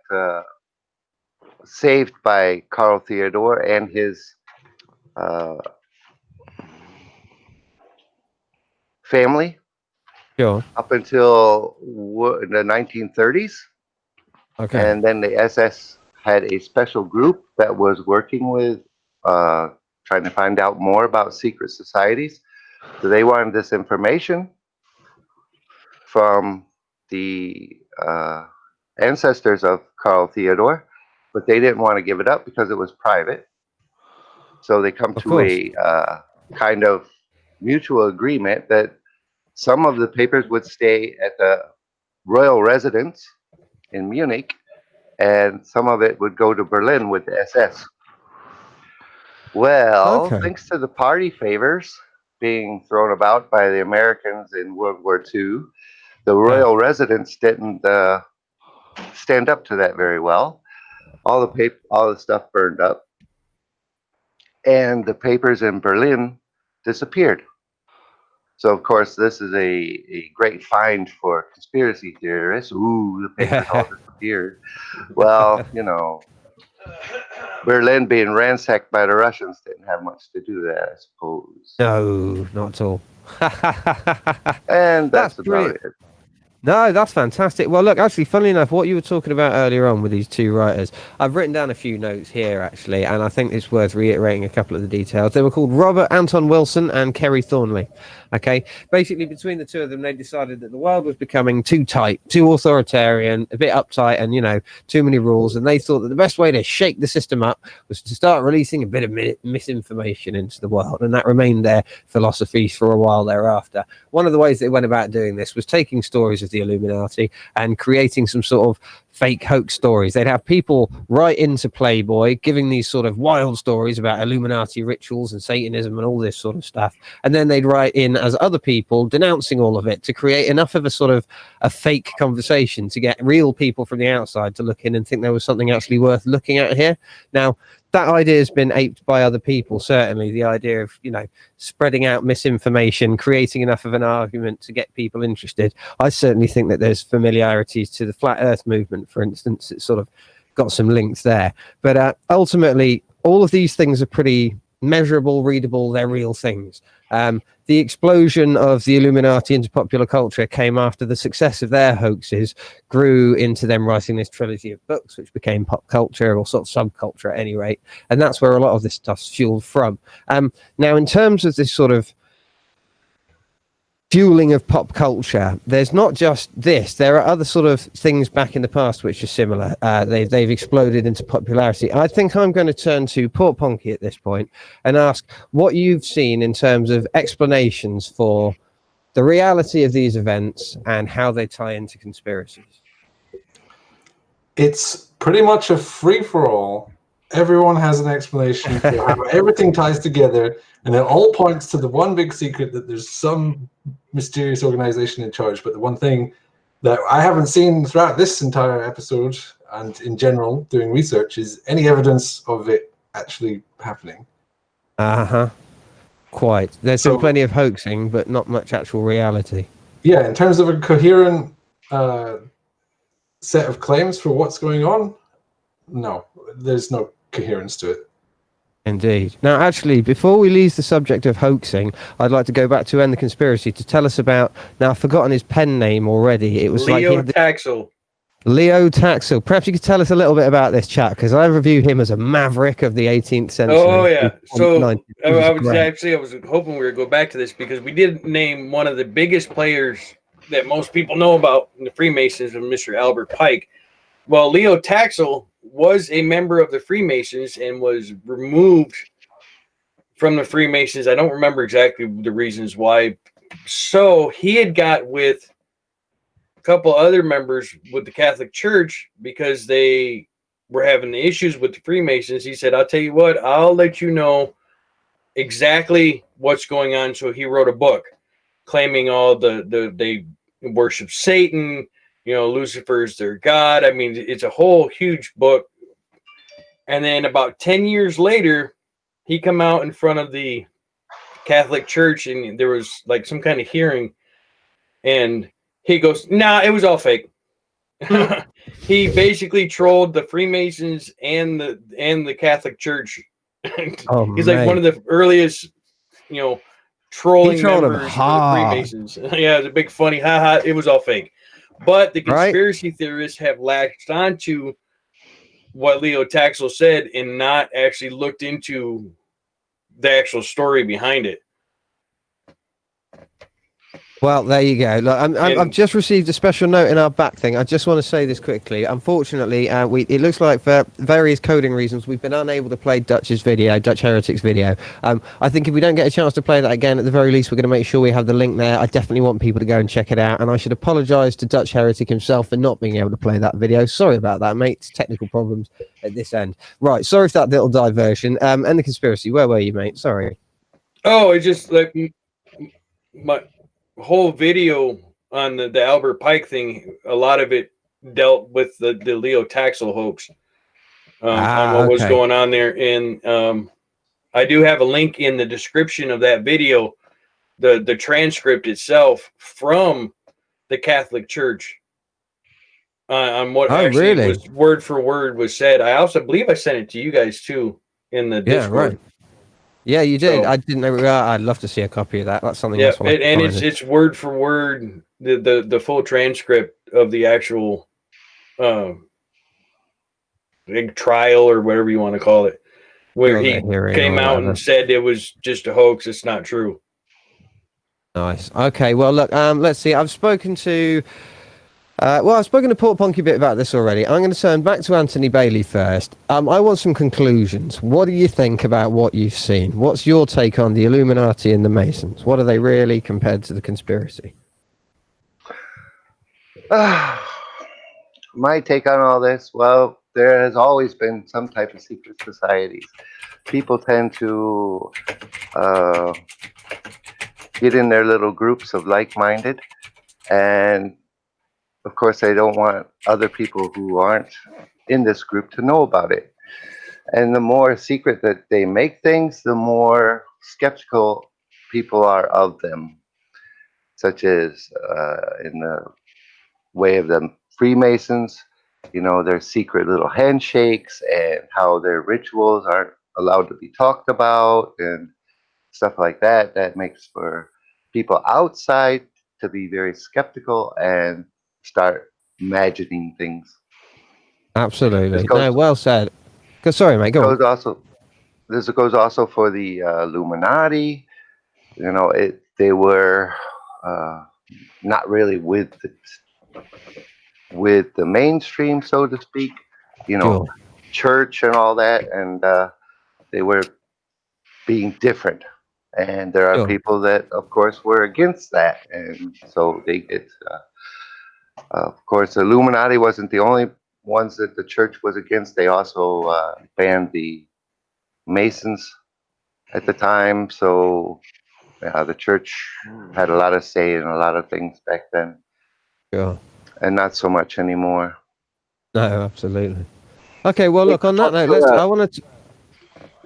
saved by Carl Theodore and his family. Sure. Up until the 1930s. Okay. And then the SS had a special group that was working with trying to find out more about secret societies. So they wanted this information from the ancestors of Carl Theodore, but they didn't want to give it up because it was private. So they come to a kind of mutual agreement that some of the papers would stay at the royal residence in Munich, and some of it would go to Berlin with the SS. Well, thanks to the party favors being thrown about by the Americans in World War II, the royal residence didn't stand up to that very well. All the stuff burned up, and the papers in Berlin disappeared. So, of course, this is a great find for conspiracy theorists. Ooh, the papers all disappeared. Well, Berlin being ransacked by the Russians didn't have much to do with that, I suppose. No, not at all. And that's about it. No, that's fantastic. Well, look, actually, funnily enough, what you were talking about earlier on with these two writers, I've written down a few notes here, actually, and I think it's worth reiterating a couple of the details. They were called Robert Anton Wilson and Kerry Thornley. Okay, basically, between the two of them, they decided that the world was becoming too tight, too authoritarian, a bit uptight, and, too many rules. And they thought that the best way to shake the system up was to start releasing a bit of misinformation into the world. And that remained their philosophy for a while thereafter. One of the ways they went about doing this was taking stories of the Illuminati and creating some sort of fake hoax stories. They'd have people write into Playboy giving these sort of wild stories about Illuminati rituals and Satanism and all this sort of stuff, and then they'd write in as other people denouncing all of it to create enough of a sort of a fake conversation to get real people from the outside to look in and think there was something actually worth looking at here. Now, that idea has been aped by other people, certainly. The idea of, spreading out misinformation, creating enough of an argument to get people interested. I certainly think that there's familiarities to the Flat Earth movement, for instance. It's sort of got some links there. But ultimately, all of these things are pretty measurable, readable. They're real things. The explosion of the Illuminati into popular culture came after the success of their hoaxes grew into them writing this trilogy of books, which became pop culture, or sort of subculture at any rate. And that's where a lot of this stuff's fueled from. Now, in terms of this sort of fueling of pop culture, there's not just this. There are other sort of things back in the past which are similar. They've exploded into popularity. I think I'm going to turn to Port Ponky at this point and ask what you've seen in terms of explanations for the reality of these events and how they tie into conspiracies. It's pretty much a free-for-all. Everyone has an explanation for how everything ties together, and it all points to the one big secret that there's some mysterious organization in charge. But the one thing that I haven't seen throughout this entire episode and in general doing research is any evidence of it actually happening. Quite. There's been plenty of hoaxing, but not much actual reality. Yeah, in terms of a coherent set of claims for what's going on, no, there's no coherence to it. Indeed. Now, actually, before we leave the subject of hoaxing, I'd like to go back to End the Conspiracy to tell us about, now I've forgotten his pen name already. It was Leo Taxil. Leo Taxil. Perhaps you could tell us a little bit about this chap, because I review him as a maverick of the 18th century. Oh, yeah. So I was hoping we would go back to this because we did name one of the biggest players that most people know about in the Freemasons of Mr. Albert Pike. Well, Leo Taxil was a member of the Freemasons and was removed from the Freemasons. I don't remember exactly the reasons why. So he had got with a couple other members with the Catholic Church because they were having issues with the Freemasons. He said, I'll tell you what, I'll let you know exactly what's going on. So he wrote a book claiming all they worship Satan, Lucifer's their God. I mean, it's a whole huge book. And then about 10 years later, he come out in front of the Catholic Church and there was like some kind of hearing. And he goes, nah, it was all fake. He basically trolled the Freemasons and the Catholic Church. He's like one of the earliest, trolling members of the Freemasons. Yeah, it's a big funny, haha, it was all fake. But the conspiracy theorists have latched onto what Leo Taxil said and not actually looked into the actual story behind it. Well, there you go. Look, I've just received a special note in our back thing. I just want to say this quickly. Unfortunately, it looks like for various coding reasons, we've been unable to play Dutch Heretic's video. I think if we don't get a chance to play that again, at the very least, we're going to make sure we have the link there. I definitely want people to go and check it out. And I should apologise to Dutch Heretic himself for not being able to play that video. Sorry about that, mate. It's technical problems at this end. Right, sorry for that little diversion. And the conspiracy, where were you, mate? Sorry. Oh, it's just like my whole video on the Albert Pike thing, a lot of it dealt with the Leo Taxil hoax on what was going on there. And I do have a link in the description of that video, the transcript itself from the Catholic Church on what actually was word for word was said. I also believe I sent it to you guys too in the Discord. Right. Yeah, you did. So- I didn't know. I'd love to see a copy of that. That's something Yeah, else. I and can find. it's word for word the full transcript of the actual big trial or whatever you want to call it, where Sure, he the hearing came or out whatever. and said it was just a hoax. It's not true. Nice. Okay. Well, look. Let's see. I've spoken to. I've spoken to Port Ponky a bit about this already. I'm going to turn back to Anthony Bailey first. I want some conclusions. What do you think about what you've seen? What's your take on the Illuminati and the Masons? What are they really compared to the conspiracy? My take on all this, well, there has always been some type of secret societies. People tend to get in their little groups of like-minded, and of course they don't want other people who aren't in this group to know about it. And the more secret that they make things, the more skeptical people are of them, such as in the way of the Freemasons, their secret little handshakes and how their rituals aren't allowed to be talked about and stuff like that. That makes for people outside to be very skeptical and start imagining things. Absolutely. This goes, No, well said. Sorry, mate. Go on. goes also. This goes also for the Illuminati. They were not really with the mainstream, so to speak. Sure. Church and all that, and they were being different. And there are Sure. people that, of course, were against that, and so they get. Of course, the Illuminati wasn't the only ones that the church was against. They also banned the Masons at the time, so the church had a lot of say in a lot of things back then, Sure. and not so much anymore. No, absolutely. Okay. Well, look. On that note, I want to.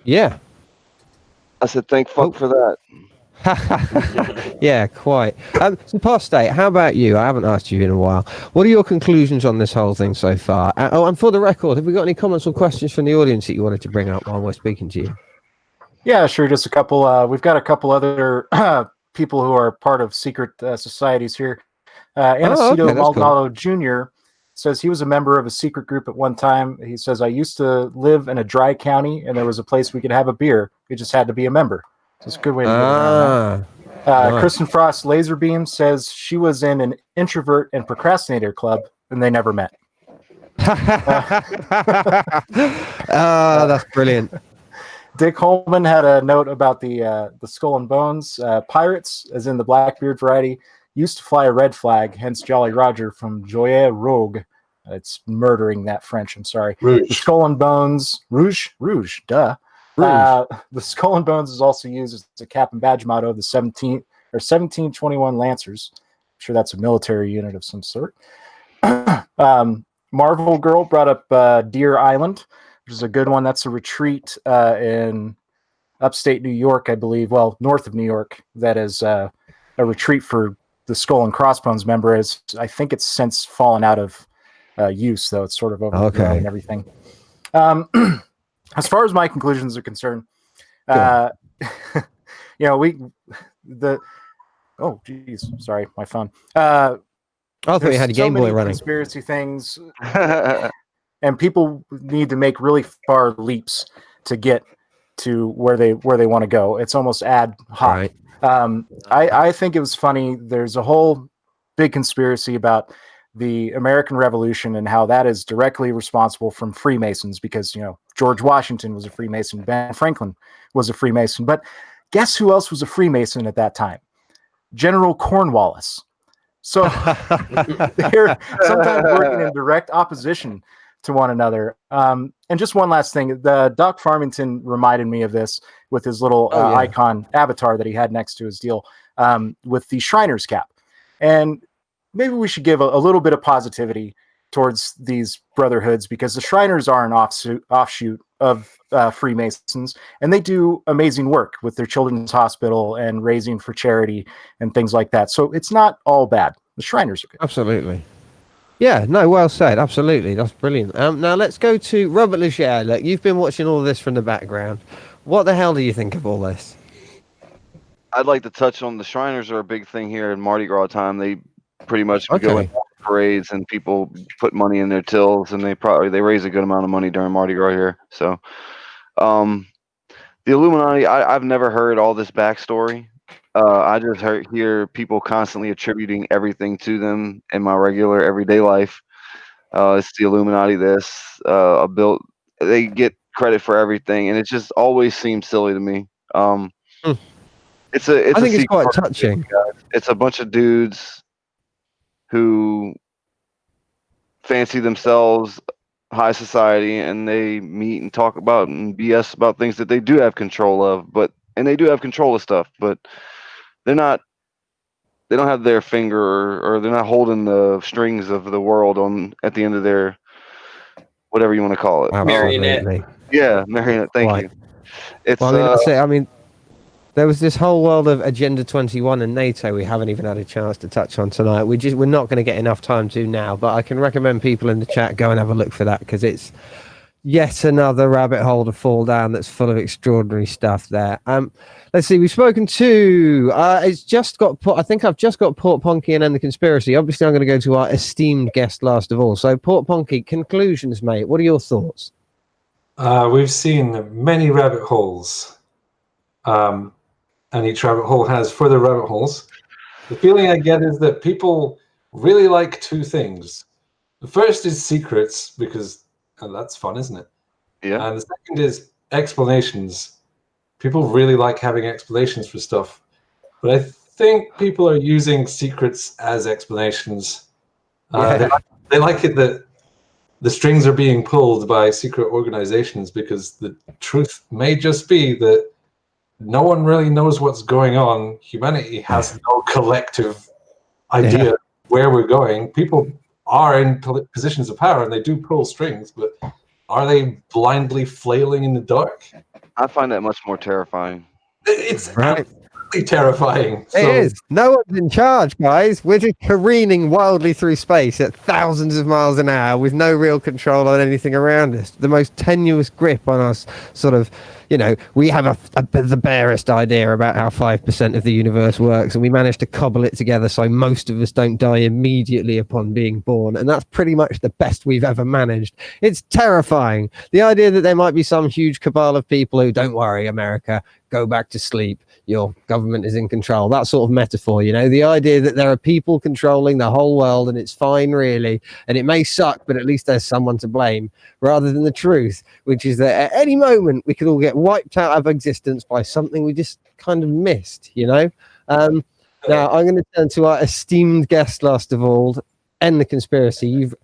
Yeah. I said, thank fuck for that. Yeah, quite. So, Postate, how about you? I haven't asked you in a while. What are your conclusions on this whole thing so far? And for the record, have we got any comments or questions from the audience that you wanted to bring up while we're speaking to you? Yeah, sure. Just a couple. We've got a couple other people who are part of secret societies here. Aniceto okay, that's cool. Maldonado Jr. says he was a member of a secret group at one time. He says, I used to live in a dry county, and there was a place we could have a beer. We just had to be a member. So it's a good way to get around that. Nice. Kristen Frost Laserbeam says she was in an introvert and procrastinator club, and they never met. That's brilliant. Dick Holman had a note about the Skull and Bones. Pirates, as in the Blackbeard variety, used to fly a red flag, hence Jolly Roger from Joyeux Rogue. It's murdering that French, I'm sorry. Rouge. The Skull and Bones, Rouge, duh. The Skull and Bones is also used as a cap and badge motto of the 1721 Lancers. I'm sure that's a military unit of some sort. Marvel Girl brought up Deer Island, which is a good one. That's a retreat in upstate New York, I believe. Well, north of New York. That is a retreat for the Skull and Crossbones member. I think it's since fallen out of use, though. It's sort of overgrown and everything. As far as my conclusions are concerned, oh geez, sorry, my phone. I thought you had a Game Boy running. Conspiracy things, and people need to make really far leaps to get to where they want to go. It's almost ad hoc. Right. I think it was funny. There's a whole big conspiracy about the American Revolution and how that is directly responsible from Freemasons because, George Washington was a Freemason, Ben Franklin was a Freemason. But guess who else was a Freemason at that time? General Cornwallis. So they're sometimes working in direct opposition to one another. And just one last thing, the Doc Farmington reminded me of this with his little icon avatar that he had next to his deal with the Shriner's cap. And maybe we should give a little bit of positivity towards these brotherhoods because the Shriners are an offshoot of Freemasons, and they do amazing work with their children's hospital and raising for charity and things like that. So it's not all bad. The Shriners are good. Absolutely. Yeah, no, well said. Absolutely. That's brilliant. Now let's go to Robert Leger. Look, you've been watching all this from the background. what the hell do you think of all this? I'd like to touch on the Shriners are a big thing here in Mardi Gras time. They pretty much go in parades and people put money in their tills, and they raise a good amount of money during Mardi Gras here. So, the Illuminati, I've never heard all this backstory. I just hear people constantly attributing everything to them in my regular everyday life. It's the Illuminati. They get credit for everything, and it just always seems silly to me. Hmm. It's I think it's secret quite organization, touching. guys. It's a bunch of dudes who fancy themselves high society, and they meet and talk about and BS about things that they do have control of, and they do have control of stuff, but they're not. They don't have their finger, or they're not holding the strings of the world on at the end of their whatever you want to call it. Marionette. Absolutely. Yeah, marionette. Thank Right. you. It's Well, I mean, that's it. I mean, there was this whole world of Agenda 21 and NATO we haven't even had a chance to touch on tonight. We're not going to get enough time to now, but I can recommend people in the chat go and have a look for that, because it's yet another rabbit hole to fall down that's full of extraordinary stuff there. Let's see, we've spoken to it's just got I think I've just got Port Ponky and End the Conspiracy. Obviously I'm going to go to our esteemed guest last of all. So Port Ponky, conclusions, mate. What are your thoughts? We've seen many rabbit holes, and each rabbit hole has further rabbit holes. The feeling I get is that people really like two things. The first is secrets, because that's fun, isn't it? yeah. And the second is explanations. People really like having explanations for stuff. But I think people are using secrets as explanations. They like it that the strings are being pulled by secret organizations, because the truth may just be that no one really knows what's going on. Humanity has no collective idea where we're going. People are in positions of power and they do pull strings, but are they blindly flailing in the dark? I find that much more terrifying. It's Right. absolutely terrifying. It is. No one's in charge, guys. We're just careening wildly through space at thousands of miles an hour with no real control on anything around us. The most tenuous grip on us, sort of, we have the barest idea about how 5% of the universe works, and we manage to cobble it together so most of us don't die immediately upon being born. And that's pretty much the best we've ever managed. It's terrifying. The idea that there might be some huge cabal of people who, don't worry, America, go back to sleep. Your government is in control. That sort of metaphor, the idea that there are people controlling the whole world and it's fine, really. And it may suck, but at least there's someone to blame, rather than the truth, which is that at any moment we could all get wiped out of existence by something we just kind of missed, Now, I'm going to turn to our esteemed guest last of all, End the Conspiracy. You've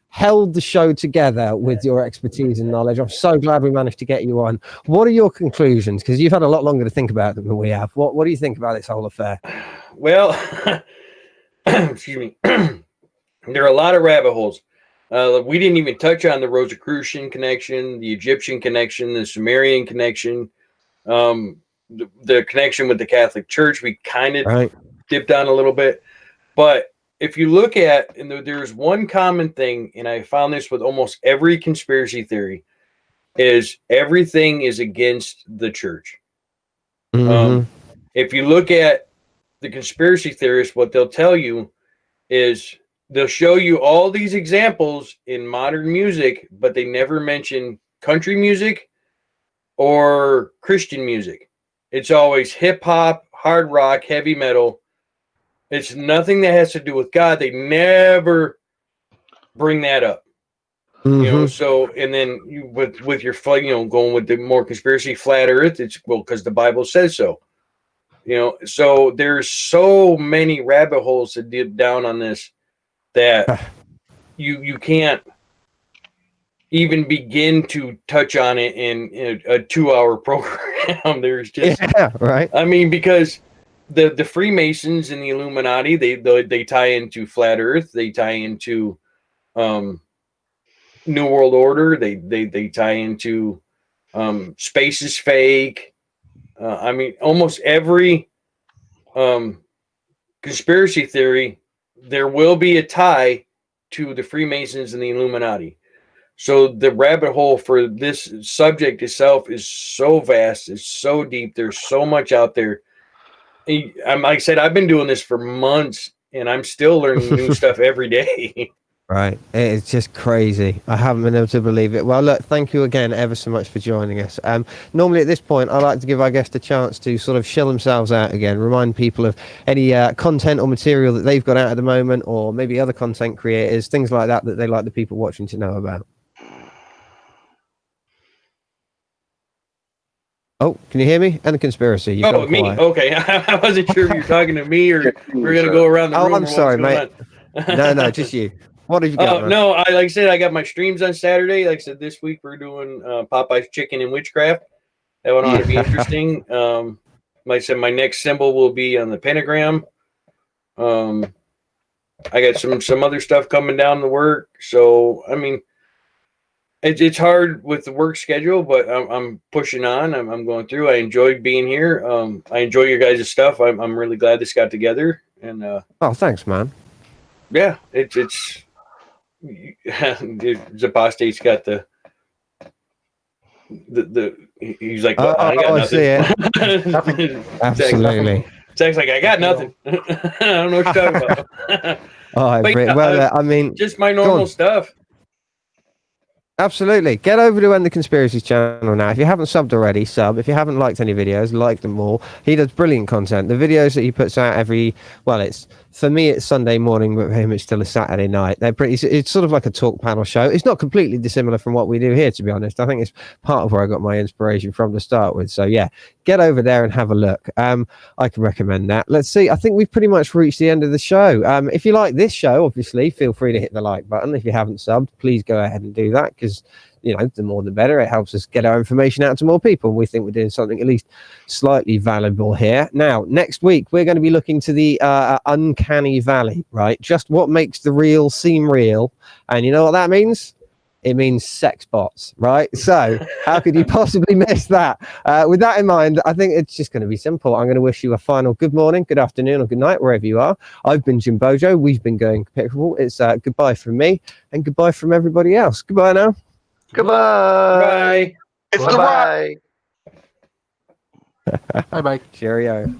held the show together with your expertise and knowledge. I'm so glad we managed to get you on. What are your conclusions? Because you've had a lot longer to think about them than we have. What do you think about this whole affair? Well, excuse me. There are a lot of rabbit holes. We didn't even touch on the Rosicrucian connection, the Egyptian connection, the Sumerian connection, the connection with the Catholic Church. We kind of dipped on a little bit. But if you look at, and there's one common thing, and I found this with almost every conspiracy theory, is everything is against the church. Mm-hmm. If you look at the conspiracy theorists, what they'll tell you is they'll show you all these examples in modern music, but they never mention country music or Christian music. It's always hip hop, hard rock, heavy metal. It's nothing that has to do with God. They never bring that up. Mm-hmm. So, and then with your, going with the more conspiracy flat earth, it's because the Bible says so. So there's so many rabbit holes to dip down on this that you can't even begin to touch on it in a 2-hour program. There's just, I mean, because the Freemasons and the Illuminati, they tie into flat earth, they tie into New World Order, they tie into space is fake. I mean, almost every conspiracy theory, there will be a tie to the Freemasons and the Illuminati. So the rabbit hole for this subject itself is so vast, it's so deep. There's so much out there. I'm like I said, I've been doing this for months, and I'm still learning new stuff every day. Right. It's just crazy. I haven't been able to believe it. Well, look, thank you again ever so much for joining us. Normally at this point, I like to give our guests a chance to sort of shell themselves out again, remind people of any content or material that they've got out at the moment, or maybe other content creators, things like that they like the people watching to know about. Oh, can you hear me? And the conspiracy. You've gone Me? quiet. Okay. I wasn't sure if you're talking to me or we're going to go around the room. Oh, I'm sorry, mate. No, just you. What have you got? No, like I said, I got my streams on Saturday. Like I said, this week we're doing Popeye's Chicken and Witchcraft. That one ought to be interesting. Like I said, my next symbol will be on the pentagram. I got some other stuff coming down the work. So, I mean, it's hard with the work schedule, but I'm pushing on. I'm going through. I enjoyed being here. I enjoy your guys' stuff. I'm really glad this got together. And oh, thanks, man. Yeah, it's Zapaste's got the he's like, well, I got nothing. See it. Absolutely. Zach's like, I got nothing. I don't know what you're talking about. Well, I mean, just my normal stuff. Absolutely. Get over to End the Conspiracies channel now. If you haven't subbed already, sub. If you haven't liked any videos, like them all. He does brilliant content. The videos that he puts out for me it's Sunday morning, but for him it's still a Saturday night. It's sort of like a talk panel show. It's not completely dissimilar from what we do here, to be honest. I think it's part of where I got my inspiration from to start with. So yeah, get over there and have a look. I can recommend that. Let's see. I think we've pretty much reached the end of the show. If you like this show, obviously, feel free to hit the like button. If you haven't subbed, please go ahead and do that, because the more the better. It helps us get our information out to more people. We think we're doing something at least slightly valuable here. Now, next week, we're going to be looking to the uncanny valley, right? Just what makes the real seem real. And you know what that means? It means sex bots, right? So how could you possibly miss that? With that in mind, I think it's just going to be simple. I'm going to wish you a final good morning, good afternoon, or good night, wherever you are. I've been Jim Bojo. We've been going Pickable. It's goodbye from me and goodbye from everybody else. Goodbye now. Goodbye. Bye. It's the Bye bye. Cheerio.